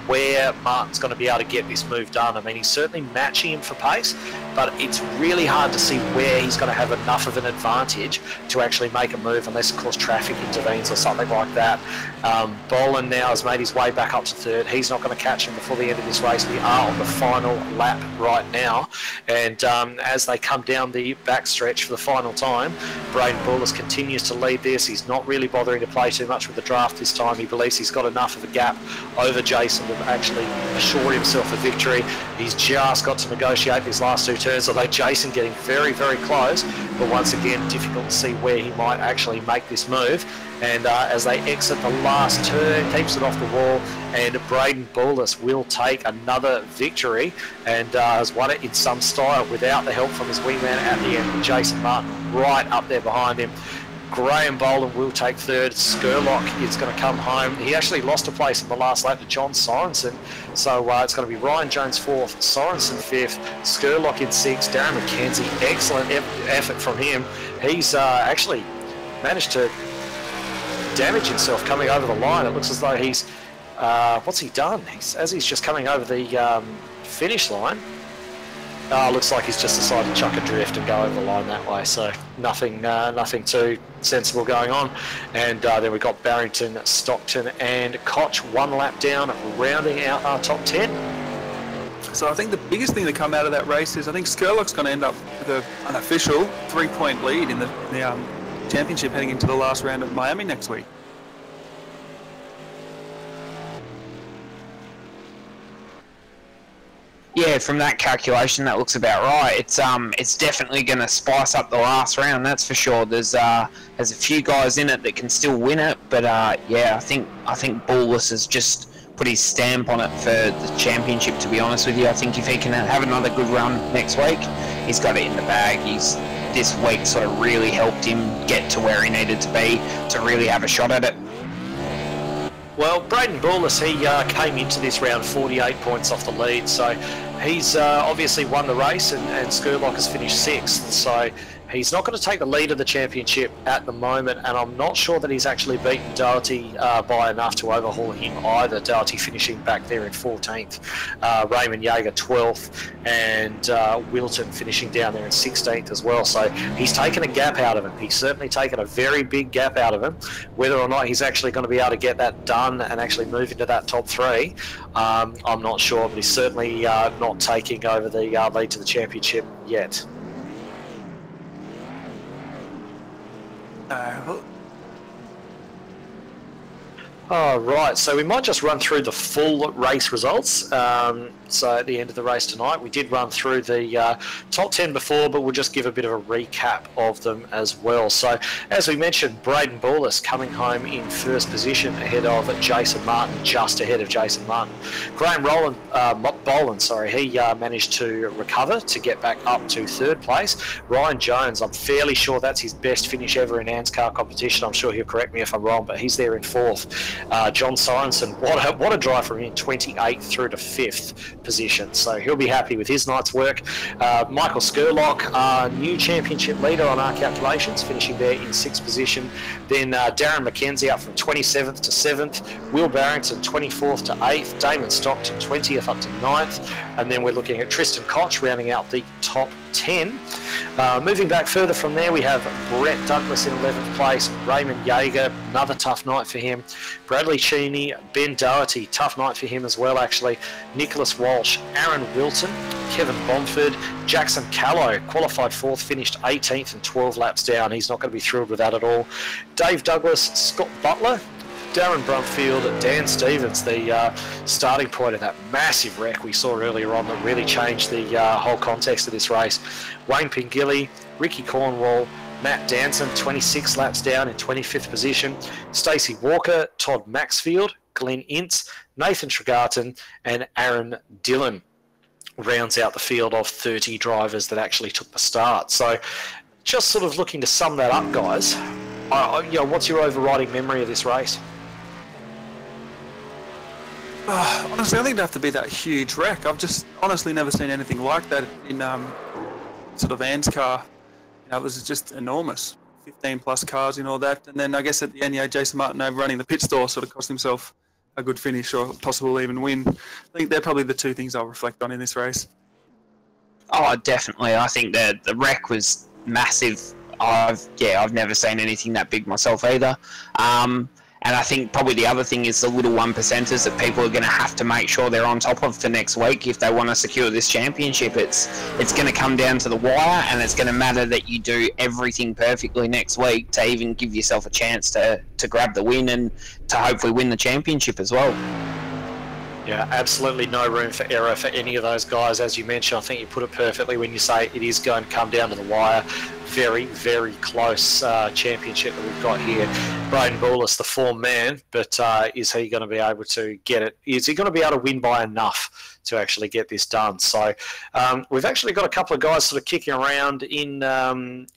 where Martin's going to be able to get this move done. I mean, he's certainly matching him for pace, but it's really hard to see where he's going to have enough of an advantage to actually make a move, unless, of course, traffic intervenes or something like that. Boland now has made his way back up to third. He's not going to catch him before the end of this race. We are on the final lap right now, and as they come down the backstretch for the final time, Braden Bullis continues to lead this. He's not really bothering to play too much with the draft this time. He believes he's got enough of a gap over Jason to actually assure himself a victory. He's just got to negotiate these last 2 turns, although Jason getting very, very close, but once again difficult to see where he might actually make this move. And as they exit the last turn, keeps it off the wall, and Braden Bullis will take another victory and has won it in some style without the help from his wingman at the end. Jason Martin right up there behind him. Graham Boland will take third. Skurlock is going to come home. He actually lost a place in the last lap to John Sorensen. So it's going to be Ryan Jones 4th, Sorensen 5th, Skurlock in 6th, Darren McKenzie. Excellent effort from him. He's actually managed to damage himself coming over the line. It looks as though he's... what's he done? As he's just coming over the finish line, looks like he's just decided to chuck a drift and go over the line that way. So nothing too sensible going on. And then we've got Barrington, Stockton and Koch 1 lap down, rounding out our top 10. So I think the biggest thing to come out of that race is I think Skurlock's going to end up with an unofficial 3-point lead in the championship heading into the last round of Miami next week. Yeah, from that calculation, that looks about right. It's definitely going to spice up the last round, that's for sure. There's a few guys in it that can still win it, but yeah, I think Bullis has just put his stamp on it for the championship. To be honest with you, I think if he can have another good run next week, he's got it in the bag. This week sort of really helped him get to where he needed to be to really have a shot at it. Well, Braden Bullis, he came into this round 48 points off the lead, so he's obviously won the race, and Skurlock has finished 6th, so he's not going to take the lead of the championship at the moment, and I'm not sure that he's actually beaten Doherty by enough to overhaul him either. Doherty finishing back there in 14th, Raymond Yeager 12th, and Wilton finishing down there in 16th as well. So he's taken a gap out of him. He's certainly taken a very big gap out of him. Whether or not he's actually going to be able to get that done and actually move into that top 3, I'm not sure, but he's certainly not taking over the lead to the championship yet. All right, so we might just run through the full race results. So at the end of the race tonight, we did run through the top 10 before, but we'll just give a bit of a recap of them as well. So as we mentioned, Braden Bullis coming home in first position ahead of Jason Martin, just ahead of Jason Martin. Graham Boland, he managed to recover to get back up to third place. Ryan Jones, I'm fairly sure that's his best finish ever in ANZCAR competition. I'm sure he'll correct me if I'm wrong, but he's there in fourth. John Sorensen, what a drive from him, 28th through to 5th position, so he'll be happy with his night's work. Michael Skurlock, new championship leader on our calculations, finishing there in 6th position. Then Darren McKenzie up from 27th to 7th, Will Barrington 24th to 8th, Damon Stockton 20th up to 9th, and then we're looking at Tristan Koch rounding out the top 10. Moving back further from there, we have Brett Douglas in 11th place, Raymond Yeager, another tough night for him, Bradley Cheney, Ben Doherty, tough night for him as well actually, Nicholas Walsh, Aaron Wilton, Kevin Bomford, Jackson Callow, qualified 4th, finished 18th and 12 laps down. He's not going to be thrilled with that at all. Dave Douglas, Scott Butler, Darren Brumfield, Dan Stevens, the starting point of that massive wreck we saw earlier on that really changed the whole context of this race. Wayne Pingilly, Ricky Cornwall, Matt Danson, 26 laps down in 25th position. Stacey Walker, Todd Maxfield, Glenn Ince, Nathan Tregarton, and Aaron Dillon rounds out the field of 30 drivers that actually took the start. So just sort of looking to sum that up, guys, what's your overriding memory of this race? Honestly, I think it'd have to be that huge wreck. I've just honestly never seen anything like that in sort of ANZCAR. It was just enormous. 15 plus cars and all that. And then I guess at the end, Jason Martin overrunning the pit stall sort of cost himself a good finish or possible even win. I think they're probably the two things I'll reflect on in this race. Oh, definitely. I think that the wreck was massive. I've never seen anything that big myself either. And I think probably the other thing is the little 1%ers that people are going to have to make sure they're on top of for next week if they want to secure this championship. It's going to come down to the wire, and it's going to matter that you do everything perfectly next week to even give yourself a chance to grab the win and to hopefully win the championship as well. Yeah, absolutely no room for error for any of those guys. As you mentioned, I think you put it perfectly when you say it is going to come down to the wire. Very, very close championship that we've got here. Braden Bullis, the form man, but is he going to be able to get it? Is he going to be able to win by enough to actually get this done? So we've actually got a couple of guys sort of kicking around in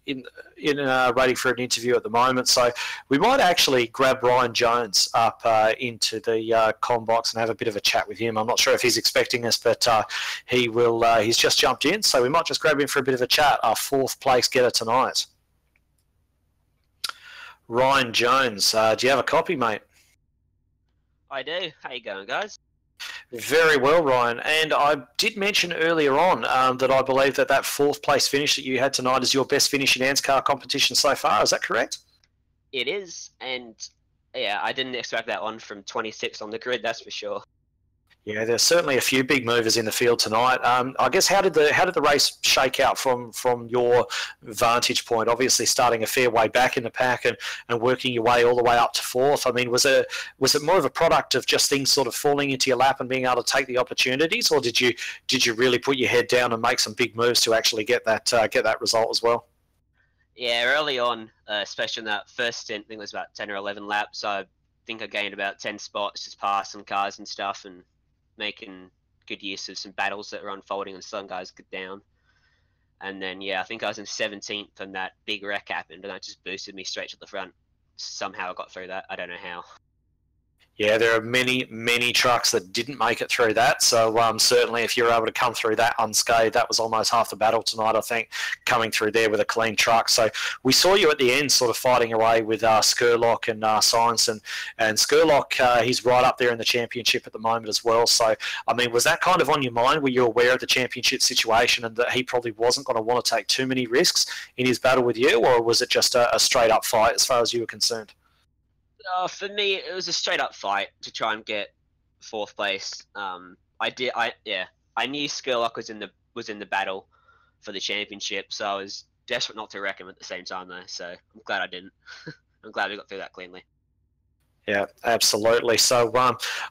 waiting for an interview at the moment. So we might actually grab Ryan Jones up into the comm box and have a bit of a chat with him. I'm not sure if he's expecting us, but he will. He's just jumped in, so we might just grab him for a bit of a chat. Our 4th place getter tonight, Ryan Jones. Do you have a copy, mate? I do. How you going, guys? Very well, Ryan. And I did mention earlier on that I believe that 4th place finish that you had tonight is your best finish in ANZCAR competition so far. Is that correct? It is, and yeah, I didn't expect that one from 26 on the grid. That's for sure. Yeah, there's certainly a few big movers in the field tonight. I guess how did the race shake out from your vantage point? Obviously, starting a fair way back in the pack and working your way all the way up to 4th. I mean, was it more of a product of just things sort of falling into your lap and being able to take the opportunities, or did you really put your head down and make some big moves to actually get that result as well? Yeah, early on, especially in that first stint, I think it was about 10 or 11 laps. I think I gained about 10 spots, just past some cars and stuff, and making good use of some battles that were unfolding and some guys get down. And then, yeah, I think I was in 17th and that big wreck happened, and that just boosted me straight to the front. Somehow I got through that. I don't know how. Yeah, there are many, many trucks that didn't make it through that. So certainly if you're able to come through that unscathed, that was almost half the battle tonight, I think, coming through there with a clean truck. So we saw you at the end sort of fighting away with Skurlock and Sorensen. And Skurlock, he's right up there in the championship at the moment as well. So, I mean, was that kind of on your mind? Were you aware of the championship situation and that he probably wasn't going to want to take too many risks in his battle with you? Or was it just a straight-up fight as far as you were concerned? For me, it was a straight-up fight to try and get 4th place. I knew Skurlock was in the battle for the championship, so I was desperate not to wreck him at the same time, though. So I'm glad I didn't. I'm glad we got through that cleanly. Yeah, absolutely. So,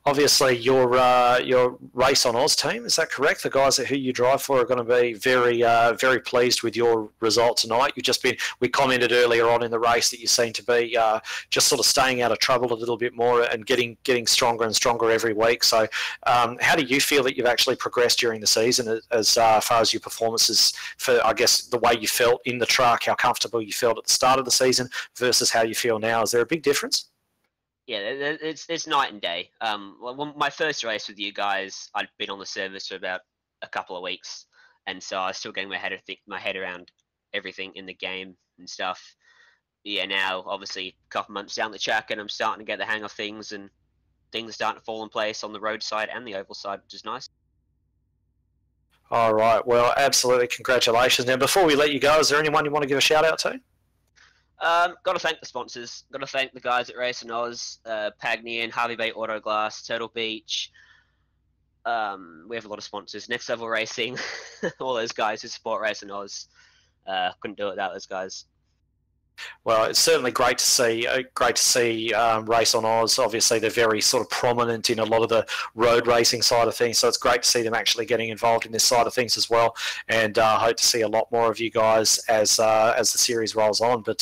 obviously, your Race on Oz team, is that correct? The guys who you drive for are going to be very pleased with your result tonight. We commented earlier on in the race that you seem to be just sort of staying out of trouble a little bit more and getting stronger and stronger every week. So, how do you feel that you've actually progressed during the season as far as your performances for, I guess, the way you felt in the truck, how comfortable you felt at the start of the season versus how you feel now? Is there a big difference? Yeah, it's night and day. Well, my first race with you guys, I'd been on the service for about a couple of weeks, and so I was still getting my head around everything in the game and stuff. Yeah, now obviously a couple months down the track, and I'm starting to get the hang of things, and things are starting to fall in place on the road side and the oval side, which is nice. All right. Well, absolutely. Congratulations. Now, before we let you go, is there anyone you want to give a shout out to? Got to thank the sponsors. Got to thank the guys at Racing Oz, Pagnian, Harvey Bay Auto Glass, Turtle Beach. We have a lot of sponsors. Next Level Racing, all those guys who support Racing Oz. Couldn't do it without those guys. Well, it's certainly great to see. Race on Oz. Obviously, they're very sort of prominent in a lot of the road racing side of things. So it's great to see them actually getting involved in this side of things as well. And I hope to see a lot more of you guys as the series rolls on. But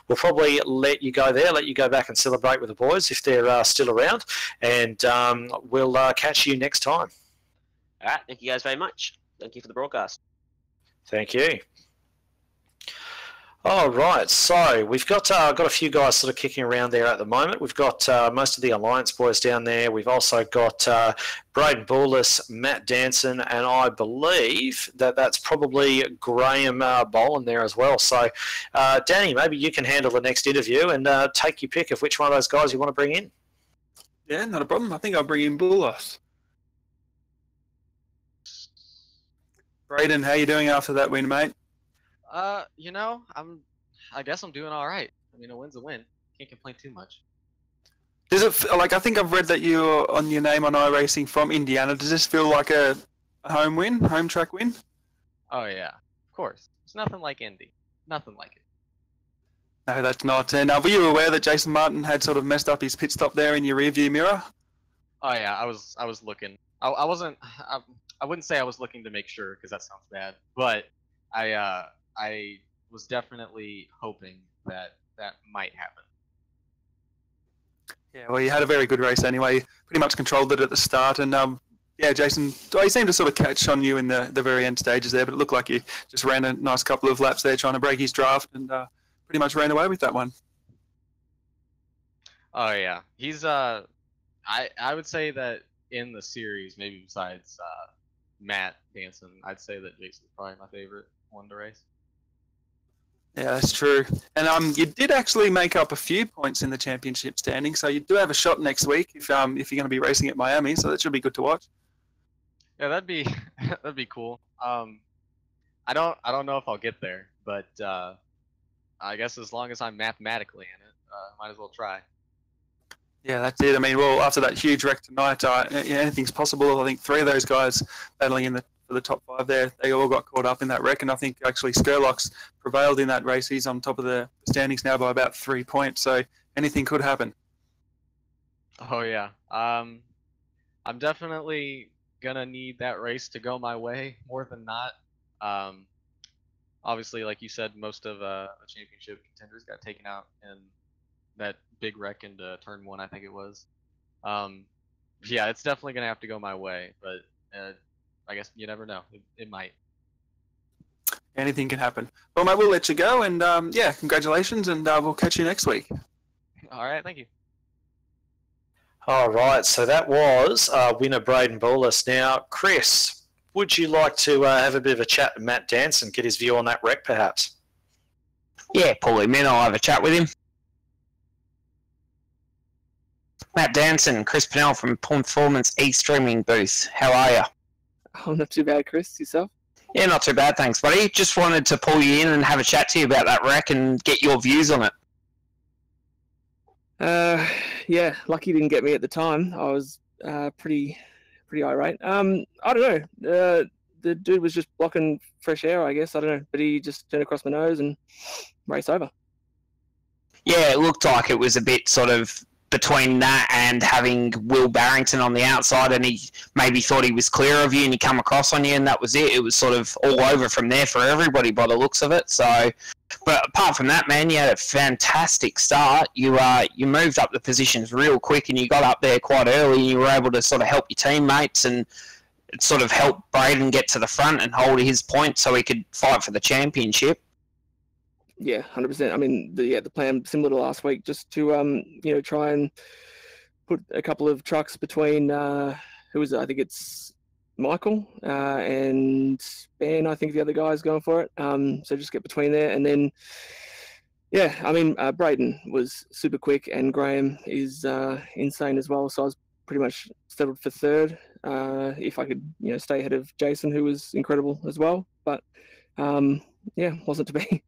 we'll probably let you go there, let you go back and celebrate with the boys if they're still around. And we'll catch you next time. All right. Thank you guys very much. Thank you for the broadcast. Thank you. All right, so we've got a few guys sort of kicking around there at the moment. We've got most of the Alliance boys down there. We've also got Braden Bullis, Matt Danson, and I believe that's probably Graham Boland there as well. So, Danny, maybe you can handle the next interview and take your pick of which one of those guys you want to bring in. Yeah, not a problem. I think I'll bring in Bullis. Braden, how you doing after that win, mate? You know, I guess I'm doing all right. I mean, a win's a win. Can't complain too much. Does it like I think I've read that you're on your name on iRacing from Indiana? Does this feel like a home win, home track win? Oh yeah, of course. It's nothing like Indy. Nothing like it. No, that's not. And were you aware that Jason Martin had sort of messed up his pit stop there in your rearview mirror? Oh yeah, I was looking. I wasn't. I wouldn't say I was looking to make sure because that sounds bad. But I was definitely hoping that might happen. Yeah, well, you had a very good race anyway. Pretty much controlled it at the start, and yeah, Jason, he seemed to sort of catch on you in the very end stages there, but it looked like you just ran a nice couple of laps there trying to break his draft, and pretty much ran away with that one. Oh yeah, he's I would say that in the series, maybe besides Matt Danson, I'd say that Jason's probably my favorite one to race. Yeah, that's true. And you did actually make up a few points in the championship standing, so you do have a shot next week if you're going to be racing at Miami. So that should be good to watch. Yeah, that'd be cool. I don't know if I'll get there, but I guess as long as I'm mathematically in it, might as well try. Yeah, that's it. I mean, well, after that huge wreck tonight, anything's possible. I think 3 of those guys battling for the top 5 there, they all got caught up in that wreck, and I think actually Skurlock's prevailed in that race. He's on top of the standings now by about 3 points, so anything could happen. Oh yeah, I'm definitely gonna need that race to go my way more than not. Obviously, like you said, most of the championship contenders got taken out in that big wreck into turn 1, I think it was. Yeah, it's definitely gonna have to go my way, but I guess you never know. It might. Anything can happen. Well, mate, we'll let you go, and yeah, congratulations, and we'll catch you next week. All right, thank you. All right, so that was winner Braden Bullis. Now, Chris, would you like to have a bit of a chat with Matt Danson, get his view on that wreck, perhaps? Yeah, pull him in. I'll have a chat with him. Matt Danson, Chris Pennell from Performance e-streaming booth. How are you? Oh, not too bad, Chris. Yourself? Yeah, not too bad, thanks, buddy. Just wanted to pull you in and have a chat to you about that wreck and get your views on it. Yeah, lucky you didn't get me at the time. I was pretty irate. I don't know. The dude was just blocking fresh air, I guess. I don't know, but he just turned across my nose and raced over. Yeah, it looked like it was a bit sort of between that and having Will Barrington on the outside, and he maybe thought he was clear of you and he come across on you, and that was it. It was sort of all over from there for everybody by the looks of it. So, but apart from that, man, you had a fantastic start. You moved up the positions real quick, and you got up there quite early, and you were able to sort of help your teammates and sort of help Braden get to the front and hold his point so he could fight for the championship. Yeah, 100%. I mean, the plan similar to last week, just to try and put a couple of trucks between who is it? I think it's Michael and Ben. I think the other guy's going for it. So just get between there, and then Braden was super quick, and Graham is insane as well. So I was pretty much settled for third. If I could, stay ahead of Jason, who was incredible as well, but wasn't to be.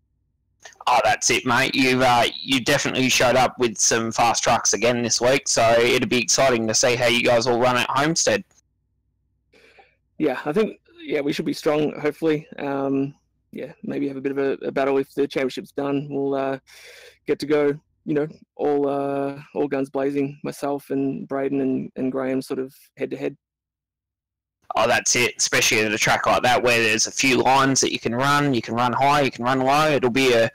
Oh, that's it, mate. You definitely showed up with some fast trucks again this week, so it'll be exciting to see how you guys all run at Homestead. Yeah, I think we should be strong. Hopefully, maybe have a bit of a battle if the championship's done. We'll get to go, all guns blazing. Myself and Braden and Graham sort of head to head. Oh, that's it, especially at a track like that where there's a few lines that you can run. You can run high, you can run low. It'll be a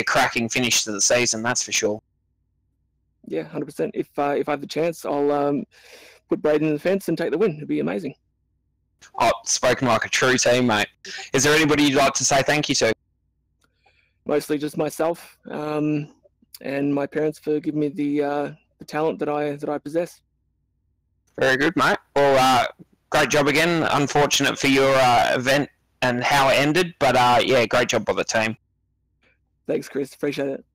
cracking finish to the season, that's for sure. Yeah, 100%. If I have the chance, I'll put Braden in the fence and take the win. It'd be amazing. Oh, spoken like a true teammate. Is there anybody you'd like to say thank you to? Mostly just myself and my parents for giving me the talent that I possess. Very good, mate. Well, great job again. Unfortunate for your event and how it ended, but great job by the team. Thanks, Chris. Appreciate it.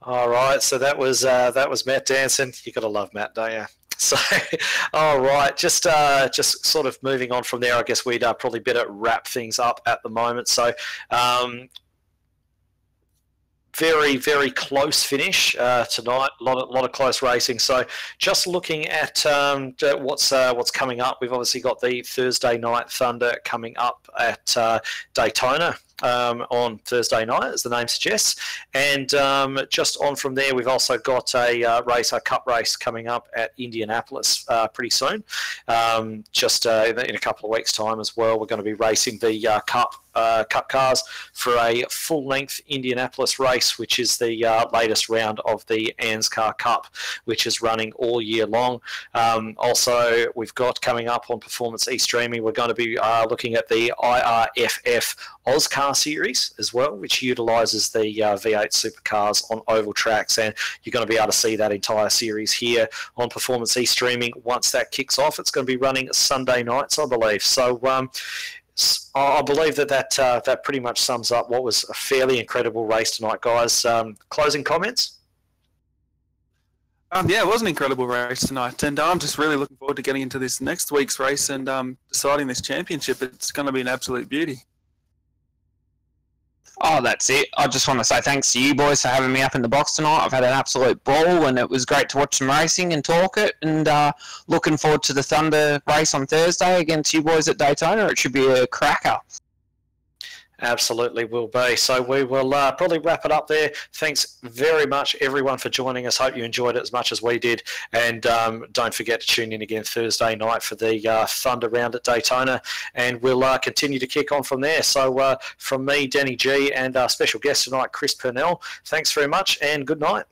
All right, so that was Matt Danson. You got to love Matt, don't you? So, all right, just sort of moving on from there. I guess we'd probably better wrap things up at the moment. So. Very, very close finish tonight. A lot of close racing. So, just looking at what's coming up, we've obviously got the Thursday night Thunder coming up at Daytona on Thursday night, as the name suggests. And just on from there, we've also got a cup race coming up at Indianapolis pretty soon. Just in a couple of weeks' time as well, we're going to be racing the Cup cars for a full-length Indianapolis race, which is the latest round of the ANZCAR Cup, which is running all year long. Also, we've got coming up on Performance eStreaming, we're going to be looking at the IRFF ANZCAR series as well, which utilises the V8 supercars on oval tracks, and you're going to be able to see that entire series here on Performance eStreaming once that kicks off. It's going to be running Sunday nights, I believe. So I believe that pretty much sums up what was a fairly incredible race tonight, guys. Closing comments? It was an incredible race tonight, and I'm just really looking forward to getting into this next week's race and deciding this championship. It's going to be an absolute beauty. Oh, that's it. I just want to say thanks to you boys for having me up in the box tonight. I've had an absolute ball, and it was great to watch some racing and talk it, and looking forward to the Thunder race on Thursday against you boys at Daytona. It should be a cracker. Absolutely will be. So we will probably wrap it up there. Thanks very much, everyone, for joining us. Hope you enjoyed it as much as we did. And don't forget to tune in again Thursday night for the Thunder round at Daytona. And we'll continue to kick on from there. So from me, Danny G, and our special guest tonight, Chris Purnell, thanks very much and good night.